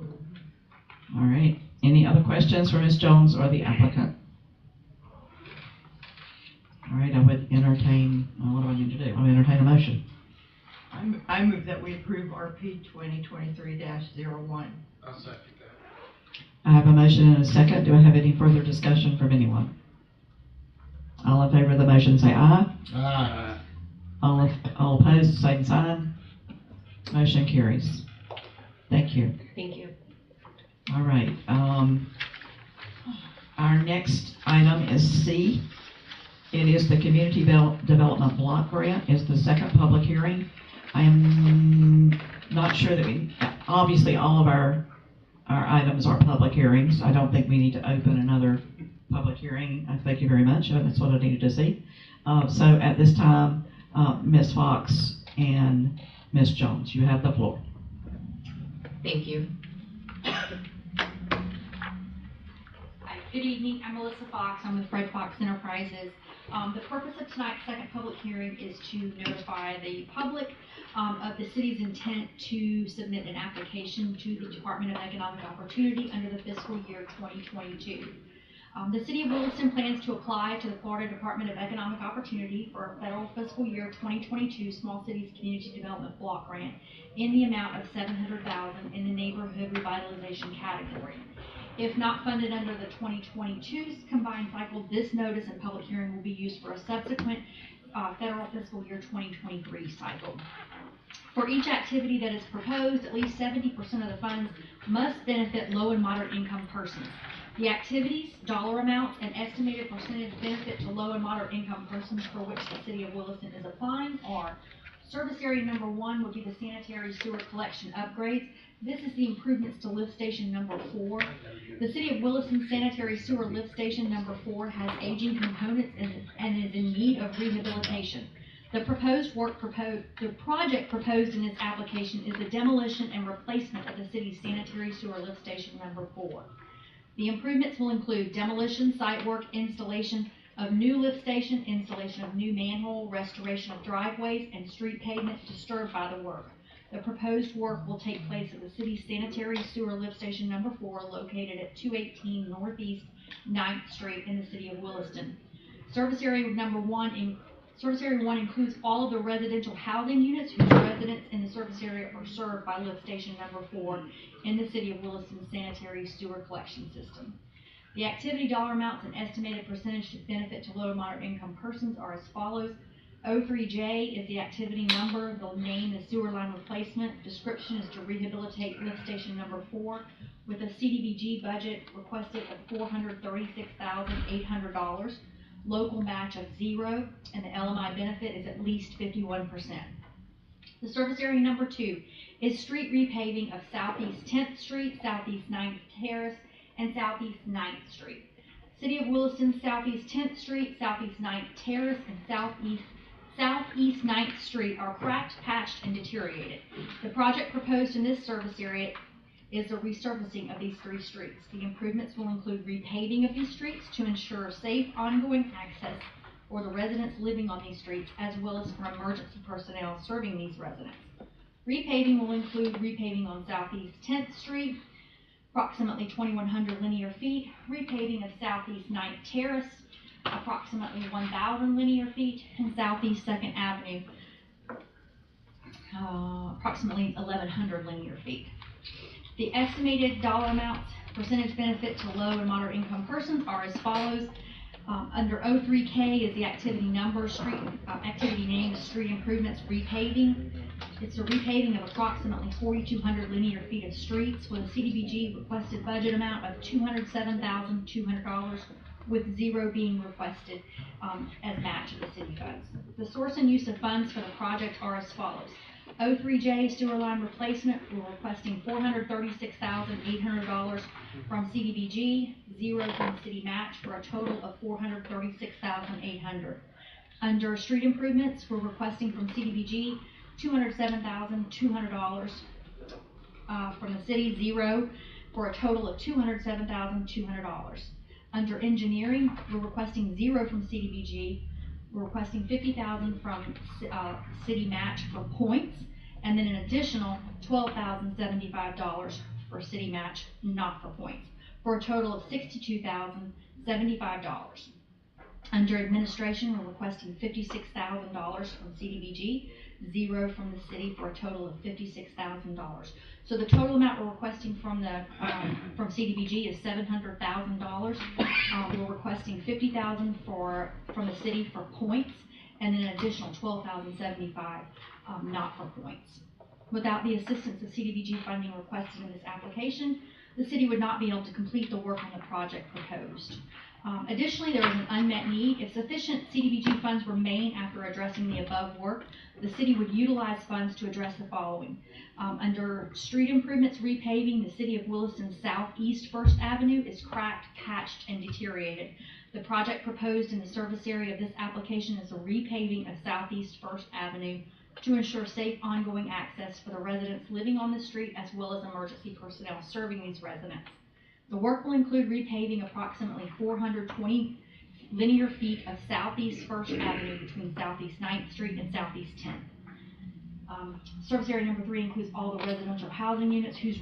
All right. Any other questions for Ms. Jones or the applicant? All right, I would entertain, what do I need to do? I would entertain a motion. I move that we approve RP 2023-01. I'll second that. I have a motion and a second. Do I have any further discussion from anyone? All in favor of the motion say aye. Aye. All opposed, same sign. Motion carries. Thank you. Thank you. All right. Our next item is C. It is the Community Development Block Grant. It's the second public hearing. I am not sure that obviously all of our items are public hearings. I don't think we need to open another public hearing. Thank you very much. That's what I needed to see. So at this time, Ms. Fox and Ms. Jones, you have the floor. Thank you. Hi, good evening. I'm Melissa Fox. I'm with Fred Fox Enterprises. The purpose of tonight's second public hearing is to notify the public of the city's intent to submit an application to the Department of Economic Opportunity under the fiscal year 2022. The City of Williston plans to apply to the Florida Department of Economic Opportunity for a federal fiscal year 2022 Small Cities Community Development Block Grant in the amount of $700,000 in the Neighborhood Revitalization category. If not funded under the 2022 combined cycle, this notice and public hearing will be used for a subsequent federal fiscal year 2023 cycle. For each activity that is proposed, at least 70% of the funds must benefit low and moderate income persons. The activities, dollar amounts, and estimated percentage benefit to low and moderate income persons for which the City of Williston is applying are: service area number 1 would be the sanitary sewer collection upgrades. This is the improvements to lift station number 4. The City of Williston sanitary sewer lift station number 4 has aging components and is in need of rehabilitation. The project proposed in this application is the demolition and replacement of the city's sanitary sewer lift station number 4. The improvements will include demolition, site work, installation of new lift station, installation of new manhole, restoration of driveways, and street pavement disturbed by the work. The proposed work will take place at the city's sanitary sewer lift station number 4, located at 218 Northeast 9th Street in the City of Williston. Service area 1 includes all of the residential housing units whose residents in the service area are served by lift station number 4 in the City of Williston sanitary sewer collection system. The activity dollar amounts and estimated percentage to benefit to low and moderate income persons are as follows. 03J is the activity number. The name is sewer line replacement. Description is to rehabilitate lift station number 4 with a CDBG budget requested of $436,800. Local match of 0, and the LMI benefit is at least 51%. The service area number 2 is street repaving of Southeast 10th Street, Southeast 9th Terrace, and Southeast 9th Street. City of Williston, Southeast 10th Street, Southeast 9th Terrace, and Southeast 9th Street are cracked, patched, and deteriorated. The project proposed in this service area is the resurfacing of these 3 streets. The improvements will include repaving of these streets to ensure safe, ongoing access for the residents living on these streets, as well as for emergency personnel serving these residents. Repaving will include repaving on Southeast 10th Street, approximately 2,100 linear feet, repaving of Southeast 9th Terrace, approximately 1,000 linear feet, and Southeast 2nd Avenue, approximately 1,100 linear feet. The estimated dollar amounts, percentage benefit to low and moderate income persons are as follows. Under 03K is the activity number, activity name is street improvements repaving. It's a repaving of approximately 4,200 linear feet of streets with a CDBG requested budget amount of $207,200, with 0 being requested as match of the city funds. The source and use of funds for the project are as follows. 03J sewer line replacement, we're requesting $436,800 from CDBG, 0 from city match, for a total of $436,800. Under street improvements, we're requesting from CDBG $207,200 from the city, 0 for a total of $207,200. Under engineering, we're requesting 0 from CDBG, We're requesting $50,000 from city match for points, and then an additional $12,075 for city match not for points, for a total of $62,075. Under administration, we're requesting $56,000 from CDBG, 0 from the city, for a total of $56,000. So the total amount we're requesting from the from CDBG is $700,000. We're requesting $50,000 from the city for points, and then an additional $12,075 not for points. Without the assistance of CDBG funding requested in this application, the city would not be able to complete the work on the project proposed. Additionally, there is an unmet need. If sufficient CDBG funds remain after addressing the above work, the city would utilize funds to address the following. Under street improvements, repaving, the city of Williston Southeast 1st Avenue is cracked, patched, and deteriorated. The project proposed in the service area of this application is a repaving of Southeast 1st Avenue to ensure safe ongoing access for the residents living on the street as well as emergency personnel serving these residents. The work will include repaving approximately 420 linear feet of Southeast 1st Avenue between Southeast 9th Street and Southeast 10th. Service area number 3 includes all the residential housing units whose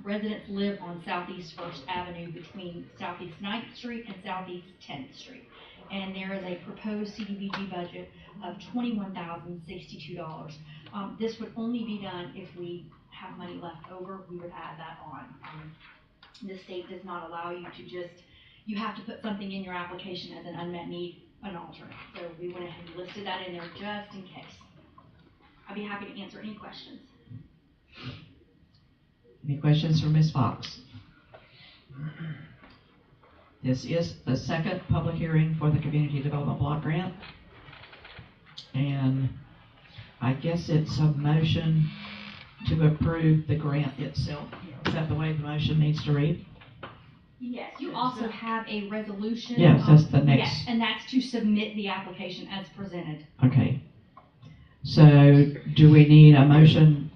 residents live on Southeast 1st Avenue between Southeast 9th Street and Southeast 10th Street. And there is a proposed CDBG budget of $21,062. This would only be done if we have money left over. We would add that on. The state does not allow you to you have to put something in your application as an unmet need, an alternate. So we went ahead and listed that in there just in case. I'd be happy to answer any questions. Any questions for Ms. Fox? This is the second public hearing for the Community Development Block Grant. And I guess it's a motion to approve the grant itself. Is that the way the motion needs to read? Yes, you also have a resolution. Yes, that's the next. Yes, and that's to submit the application as presented. Okay. So do we need a motion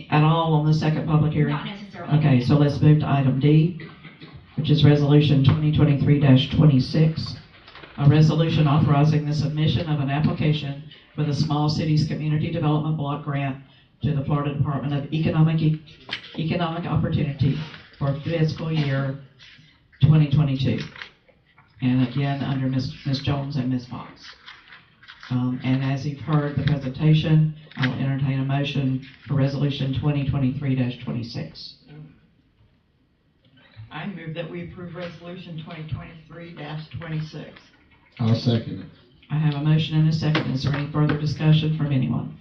at all on the second public hearing? Not necessarily. Okay, so let's move to item D, which is resolution 2023-26. A resolution authorizing the submission of an application for the Small Cities Community Development Block Grant to the Florida Department of Economic Opportunity for fiscal year 2022. And again, under Ms. Jones and Ms. Fox. And as you've heard the presentation, I will entertain a motion for resolution 2023-26. I move that we approve resolution 2023-26. I'll second it. I have a motion and a second. Is there any further discussion from anyone?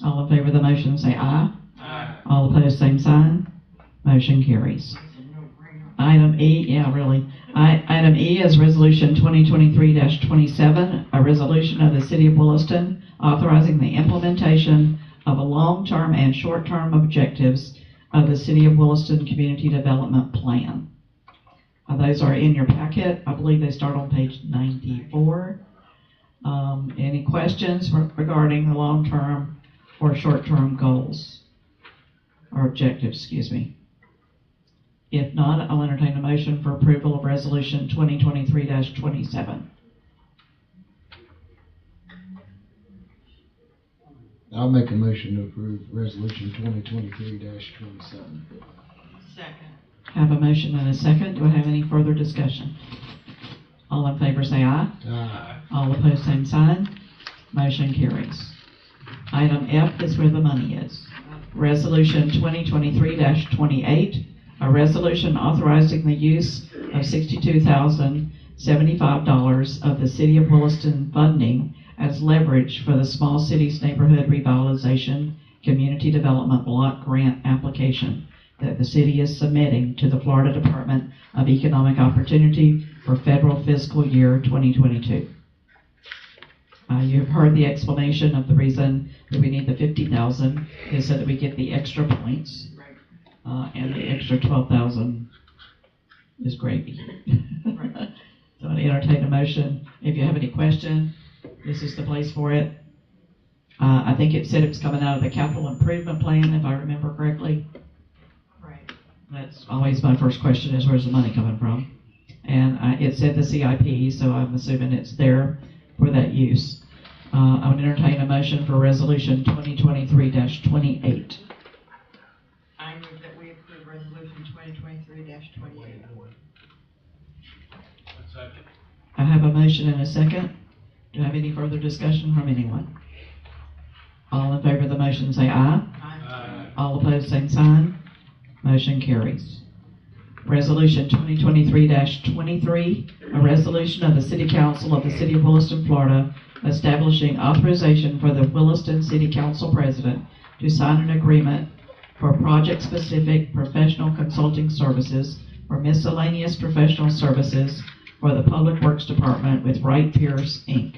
All in favor of the motion say aye. Aye. All opposed, same sign. Motion carries. Item E, Item E is resolution 2023-27, a resolution of the City of Williston authorizing the implementation of a long-term and short-term objectives of the City of Williston Community Development Plan. Those are in your packet. I believe they start on page 94. Any questions regarding the long-term or short-term goals or objectives, excuse me? If not, I'll entertain a motion for approval of resolution 2023-27. I'll make a motion to approve resolution 2023-27. Second. Have a motion and a second. Do I have any further discussion? All in favor say aye. Aye. All opposed, same sign. Motion carries. Item F is where the money is. Resolution 2023-28, a resolution authorizing the use of $62,075 of the City of Williston funding as leverage for the Small Cities Neighborhood Revitalization Community Development Block Grant application that the city is submitting to the Florida Department of Economic Opportunity for federal fiscal year 2022. You've heard the explanation of the reason that we need the $50,000 is so that we get the extra points, and the extra $12,000 is gravy. So I entertain a motion. If you have any question, this is the place for it. I think it said it was coming out of the capital improvement plan, if I remember correctly. Right. That's always my first question is where's the money coming from? And it said the CIP, so I'm assuming it's there for that use. I would entertain a motion for resolution 2023-28. I move that we approve resolution 2023-28. I have a motion and a second. Do I have any further discussion from anyone? All in favor of the motion say aye. Aye. All opposed, same sign. Motion carries. Resolution 2023-23, a resolution of the City Council of the City of Williston, Florida, establishing authorization for the Williston City Council President to sign an agreement for project-specific professional consulting services for miscellaneous professional services for the Public Works Department with Wright Pierce, Inc.,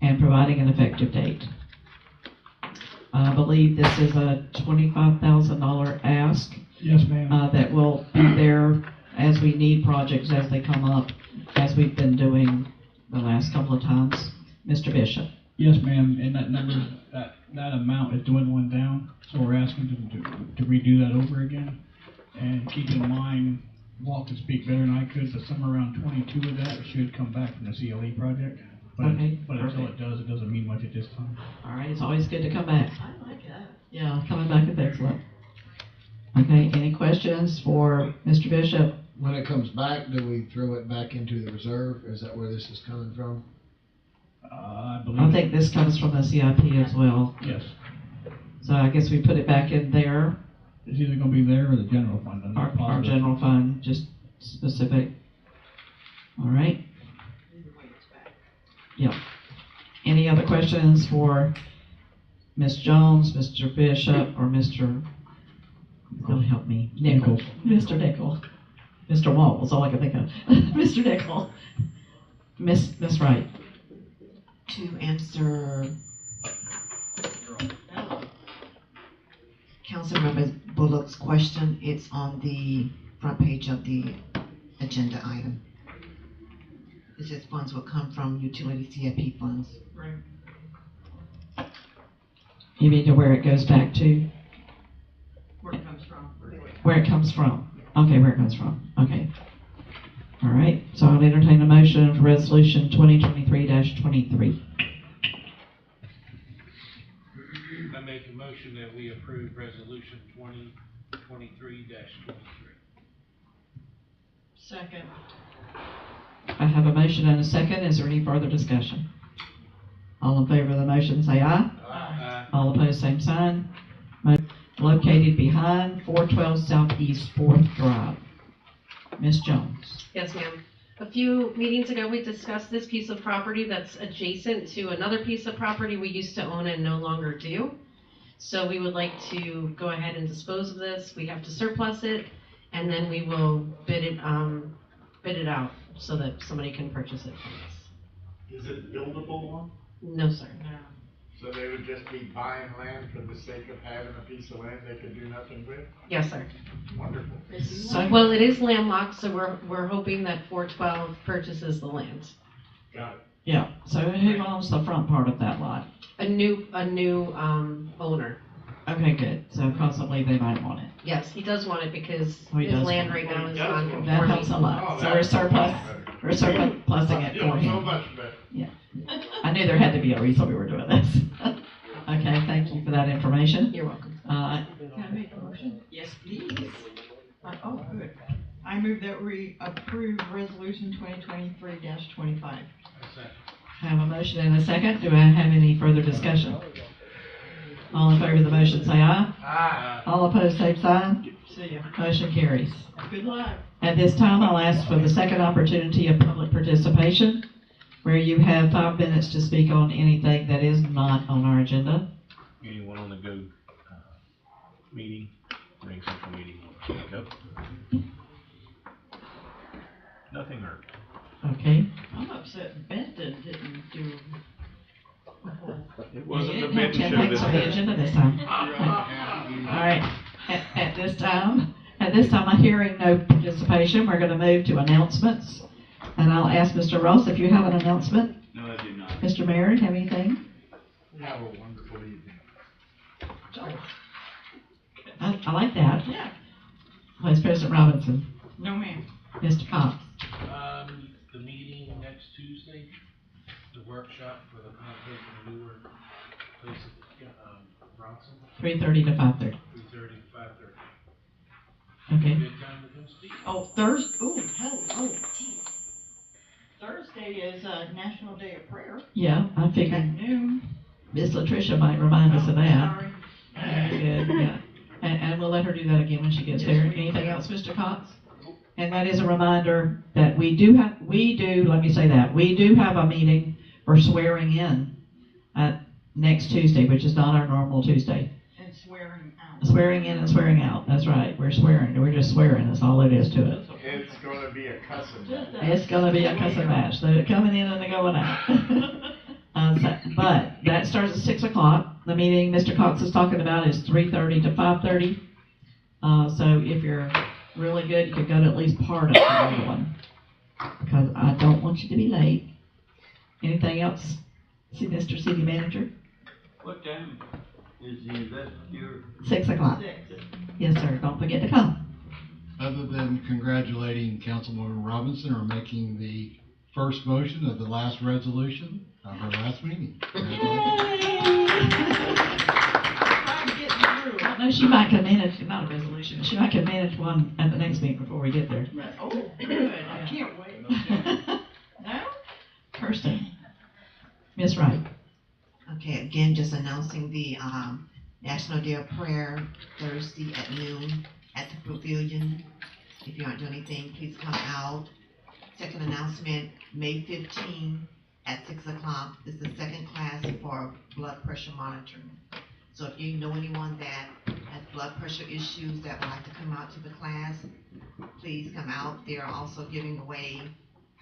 and providing an effective date. I believe this is a $25,000 ask. Yes, ma'am. That will be there as we need projects as they come up, as we've been doing the last couple of times. Mr. Bishop. Yes, ma'am, and that number, that amount is dwindling down, so we're asking to redo that over again. And keep in mind, Walt can speak better than I could, but somewhere around 22 of that should come back from the CLE project. But, Okay, but until perfect. it does, it doesn't mean much at this time. All right, it's always good to come back. I like that. Yeah, coming back is excellent. Okay, any questions for Mr. Bishop? When it comes back, do we throw it back into the reserve? Is that where this is coming from? I believe. I think this comes from the CIP as well. Yes. So I guess we put it back in there, It's either gonna be there or the general fund. I'm not our positive. general fund, just specific. All right? Yep. Any other questions for Ms. Jones, Mr. Bishop, or Mr. Don't help me. Nickel. Mr. Nickel. Mr. Walt was all I could think of. Mr. Nickel. Miss Wright. To answer Councilmember Bullock's question, it's on the front page of the agenda item. It says funds will come from utility CIP funds. Right. You mean to where it goes back to? Where it comes from. Where it comes from. Okay, where it comes from. Okay. All right, so I'll entertain a motion for resolution 2023-23. I make a motion that we approve resolution 2023-23. Second. I have a motion and a second. Is there any further discussion? All in favor of the motion say aye. Aye. All opposed, same sign. Located behind 412 Southeast 4th Drive. Ms. Jones. Yes, ma'am. A few meetings ago, we discussed this piece of property that's adjacent to another piece of property we used to own and no longer do. So we would like to go ahead and dispose of this. We have to surplus it, and then we will bid it out so that somebody can purchase it from us. Is it buildable one? No, sir. So they would just be buying land for the sake of having a piece of land they could do nothing with? Yes, sir. Wonderful. Well, it is landlocked, so we're hoping that 412 purchases the land. Got it. Yeah, so who owns the front part of that lot? A new owner. Okay, good. So possibly they might want it. Yes, he does want it because Oh, he his does land want right it. now is That non-conforming. That helps a lot. So we're surplusing it for So him. much better. Yeah. I knew there had to be a reason we were doing this. Okay, thank you for that information. You're welcome. Can I make a motion? Yes, please. Oh, good. I move that we approve resolution 2023-25. Have a motion and a second. Do I have any further discussion? All in favor of the motion say aye. Aye. All opposed, same sign. See ya. Motion carries. Good luck. At this time, I'll ask for the second opportunity of public participation, where you have 5 minutes to speak on anything that is not on our agenda. Anyone on the go meeting, Ring Central meeting, go? Nothing or? Okay. I'm upset Benton didn't do. It We didn't have 10 things on the agenda this time. All right. At this time, I'm hearing no participation. We're going to move to announcements. And I'll ask Mr. Ross if you have an announcement. No, I do not. Mr. Mayor, have anything? Have a wonderful evening. I like that. Yeah. Vice President Robinson. No, ma'am. Mr. Cox. workshop for the plantation manure place at Bronson? 3:30 to 5:30. 3:30 to 5:30. Okay. Good time to go speak. Oh, Thursday, geez. Thursday is National Day of Prayer. Yeah, I At figured noon. Miss Latricia might remind us of that. Sorry. Very good, yeah. And we'll let her do that again when she gets there. Anything else, Mr. Cox? And that is a reminder that we do, let me say that, we do have a meeting for swearing in next Tuesday, which is not our normal Tuesday. And swearing out. Swearing in and swearing out, that's right. We're just swearing, that's all it is to it. It's gonna be a cussing match. It's gonna be a cussing match. They're coming in and they're going out. But that starts at 6 o'clock. The meeting Mr. Cox is talking about is 3:30 to 5:30. So if you're really good, you could go to at least part of the other one. Because I don't want you to be late. Anything else, Mr. City Manager? What time is the investiture? 6 o'clock. Yes, sir. Don't forget to come. Other than congratulating Councilwoman Robinson on making the first motion of the last resolution of her last meeting. No, she might come in, it's not a resolution, she might come in at one at the next meeting before we get there. Oh, good, I can't wait. No? Kirsten. Miss Wright. Okay, again, just announcing the National Day of Prayer Thursday at noon at the Pavilion. If you aren't doing anything, please come out. Second announcement, May 15 at 6 o'clock is the second class for blood pressure monitoring. So if you know anyone that has blood pressure issues that would like to come out to the class, please come out. They are also giving away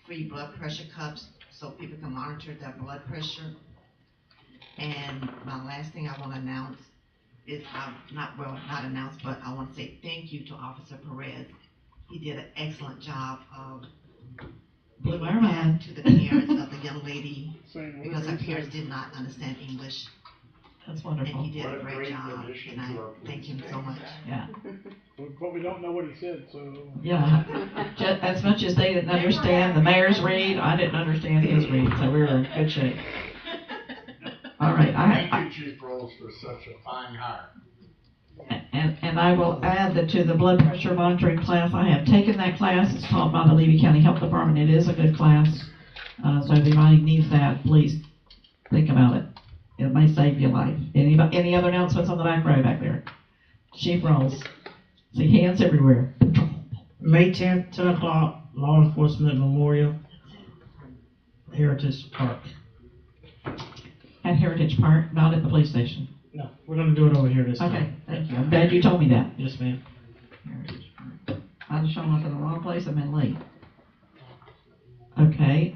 free blood pressure cups so people can monitor their blood pressure. And my last thing I want to announce is, not announce, but I want to say thank you to Officer Perez. He did an excellent job of Blew our mind. to the parents of the young lady, because her parents did not understand English. That's wonderful. And he did a great job, and I thank him so much. Yeah. But we don't know what he said, so. Yeah. Just as much as they didn't understand the mayor's read, I didn't understand his read, so we were in good shape. All right. Thank you, Chief Rolls, for such a fine hire. And I will add that to the blood pressure monitoring class, I have taken that class. It's taught by the Levy County Health Department. It is a good class. So if anybody needs that, please think about it. It may save your life. Any other announcements on the back row back there? Chief Rolls. See hands everywhere. May 10th, 10 o'clock, Law Enforcement Memorial, Heritage Park. At Heritage Park, not at the police station. No, we're gonna do it over here this time. Okay, thank you. I'm glad you told me that. Yes, ma'am. I've shown up in the wrong place. I've been late. Okay,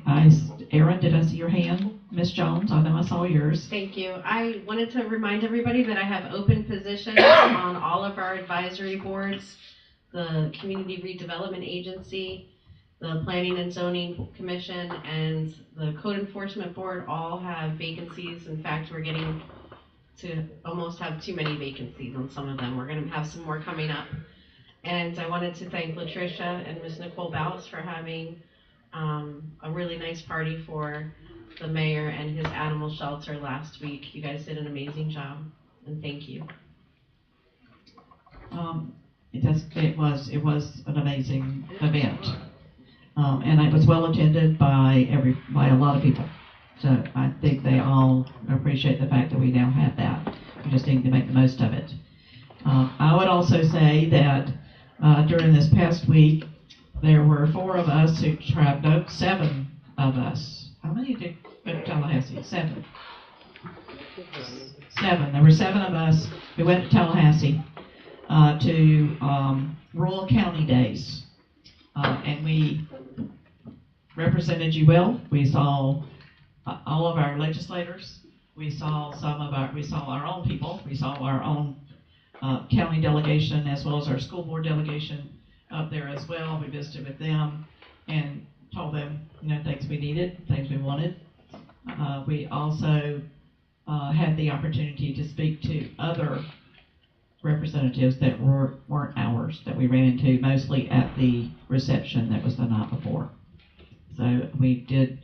Erin, did I see your hand? Miss Jones, I know I saw yours. Thank you. I wanted to remind everybody that I have open positions on all of our advisory boards. The Community Redevelopment Agency, the Planning and Zoning Commission, and the Code Enforcement Board all have vacancies. In fact, we're getting to almost have too many vacancies on some of them. We're going to have some more coming up. And I wanted to thank Latricia and Ms. Nicole Baus for having a really nice party for the mayor and his animal shelter last week. You guys did an amazing job, and thank you. It was an amazing event, and it was well attended by a lot of people. So I think they all appreciate the fact that we now have that. We just need to make the most of it. I would also say that during this past week, there were 4 of us who traveled, 7 of us. How many did go to Tallahassee? 7. 7. There were 7 of us who went to Tallahassee to Rural County Days. And we represented you well. We saw all of our legislators. We saw our own people. We saw our own county delegation as well as our school board delegation up there as well. We visited with them and told them, things we needed, things we wanted. We also had the opportunity to speak to other representatives that weren't ours, that we ran into mostly at the reception that was the night before. So we did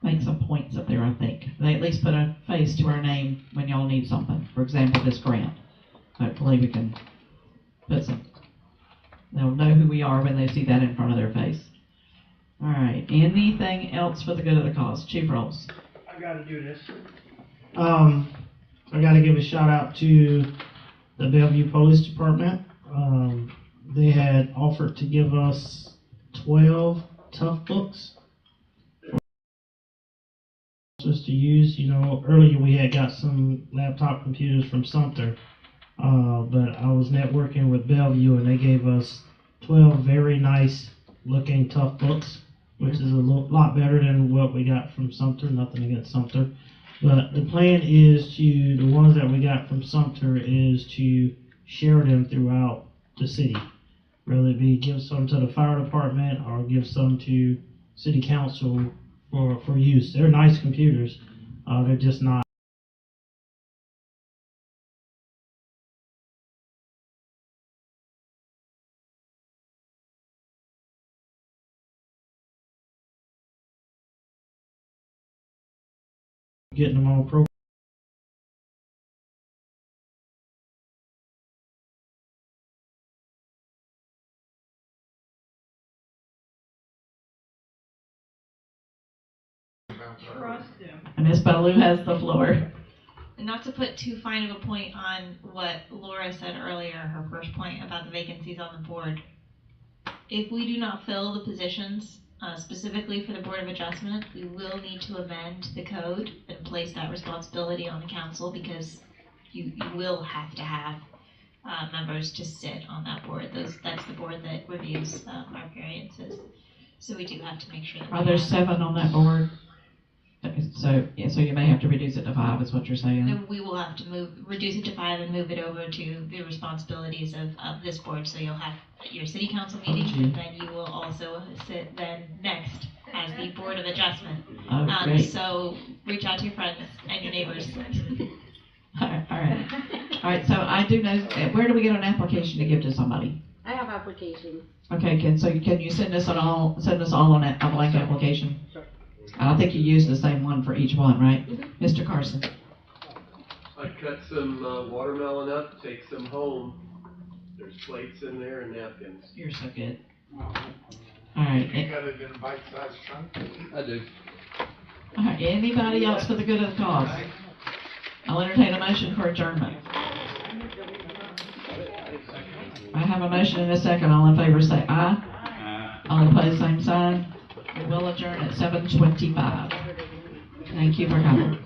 make some points up there, I think. They at least put a face to our name when y'all need something. For example, this grant. Hopefully we can put some, they'll know who we are when they see that in front of their face. All right, anything else for the good of the cause? Chief Rolls. I gotta do this. I gotta give a shout out to the Bellevue Police Department. They had offered to give us 12 tough books just to use. You know, earlier we had got some laptop computers from Sumter, but I was networking with Bellevue and they gave us 12 very nice looking tough books, which is a lot better than what we got from Sumter. Nothing against Sumter. But the plan is to, the ones that we got from Sumter is to share them throughout the city. Whether it be give some to the fire department or give some to city council for use. They're nice computers. They're just not getting them on program. Trust him. And Ms. Baloo has the floor. And not to put too fine of a point on what Laura said earlier, her first point about the vacancies on the board. If we do not fill the positions, specifically for the Board of Adjustment, we will need to amend the code and place that responsibility on the council, because you will have to have members to sit on that board. That's the board that reviews our variances. So we do have to make sure that Are there 7 on that board? So you may have to reduce it to 5, is what you're saying? then we will have to reduce it to 5 and move it over to the responsibilities of this board. So you'll have your city council meetings, and then you will also sit then next as the Board of Adjustment. Great. So reach out to your friends and your neighbors. All right, so I do know, where do we get an application to give to somebody? I have applications. Okay, can you send us all on a blank application? Sure. I think you used the same one for each one, right? Mr. Carson? I cut some watermelon up, take some home. There's plates in there and napkins. You're so good. All right. You got it in a bite-sized chunk? I do. All right, anybody else for the good of the cause? I'll entertain a motion for adjournment. I have a motion and a second. All in favor say aye. All opposed, same sign. We will adjourn at 7:25. Thank you for coming.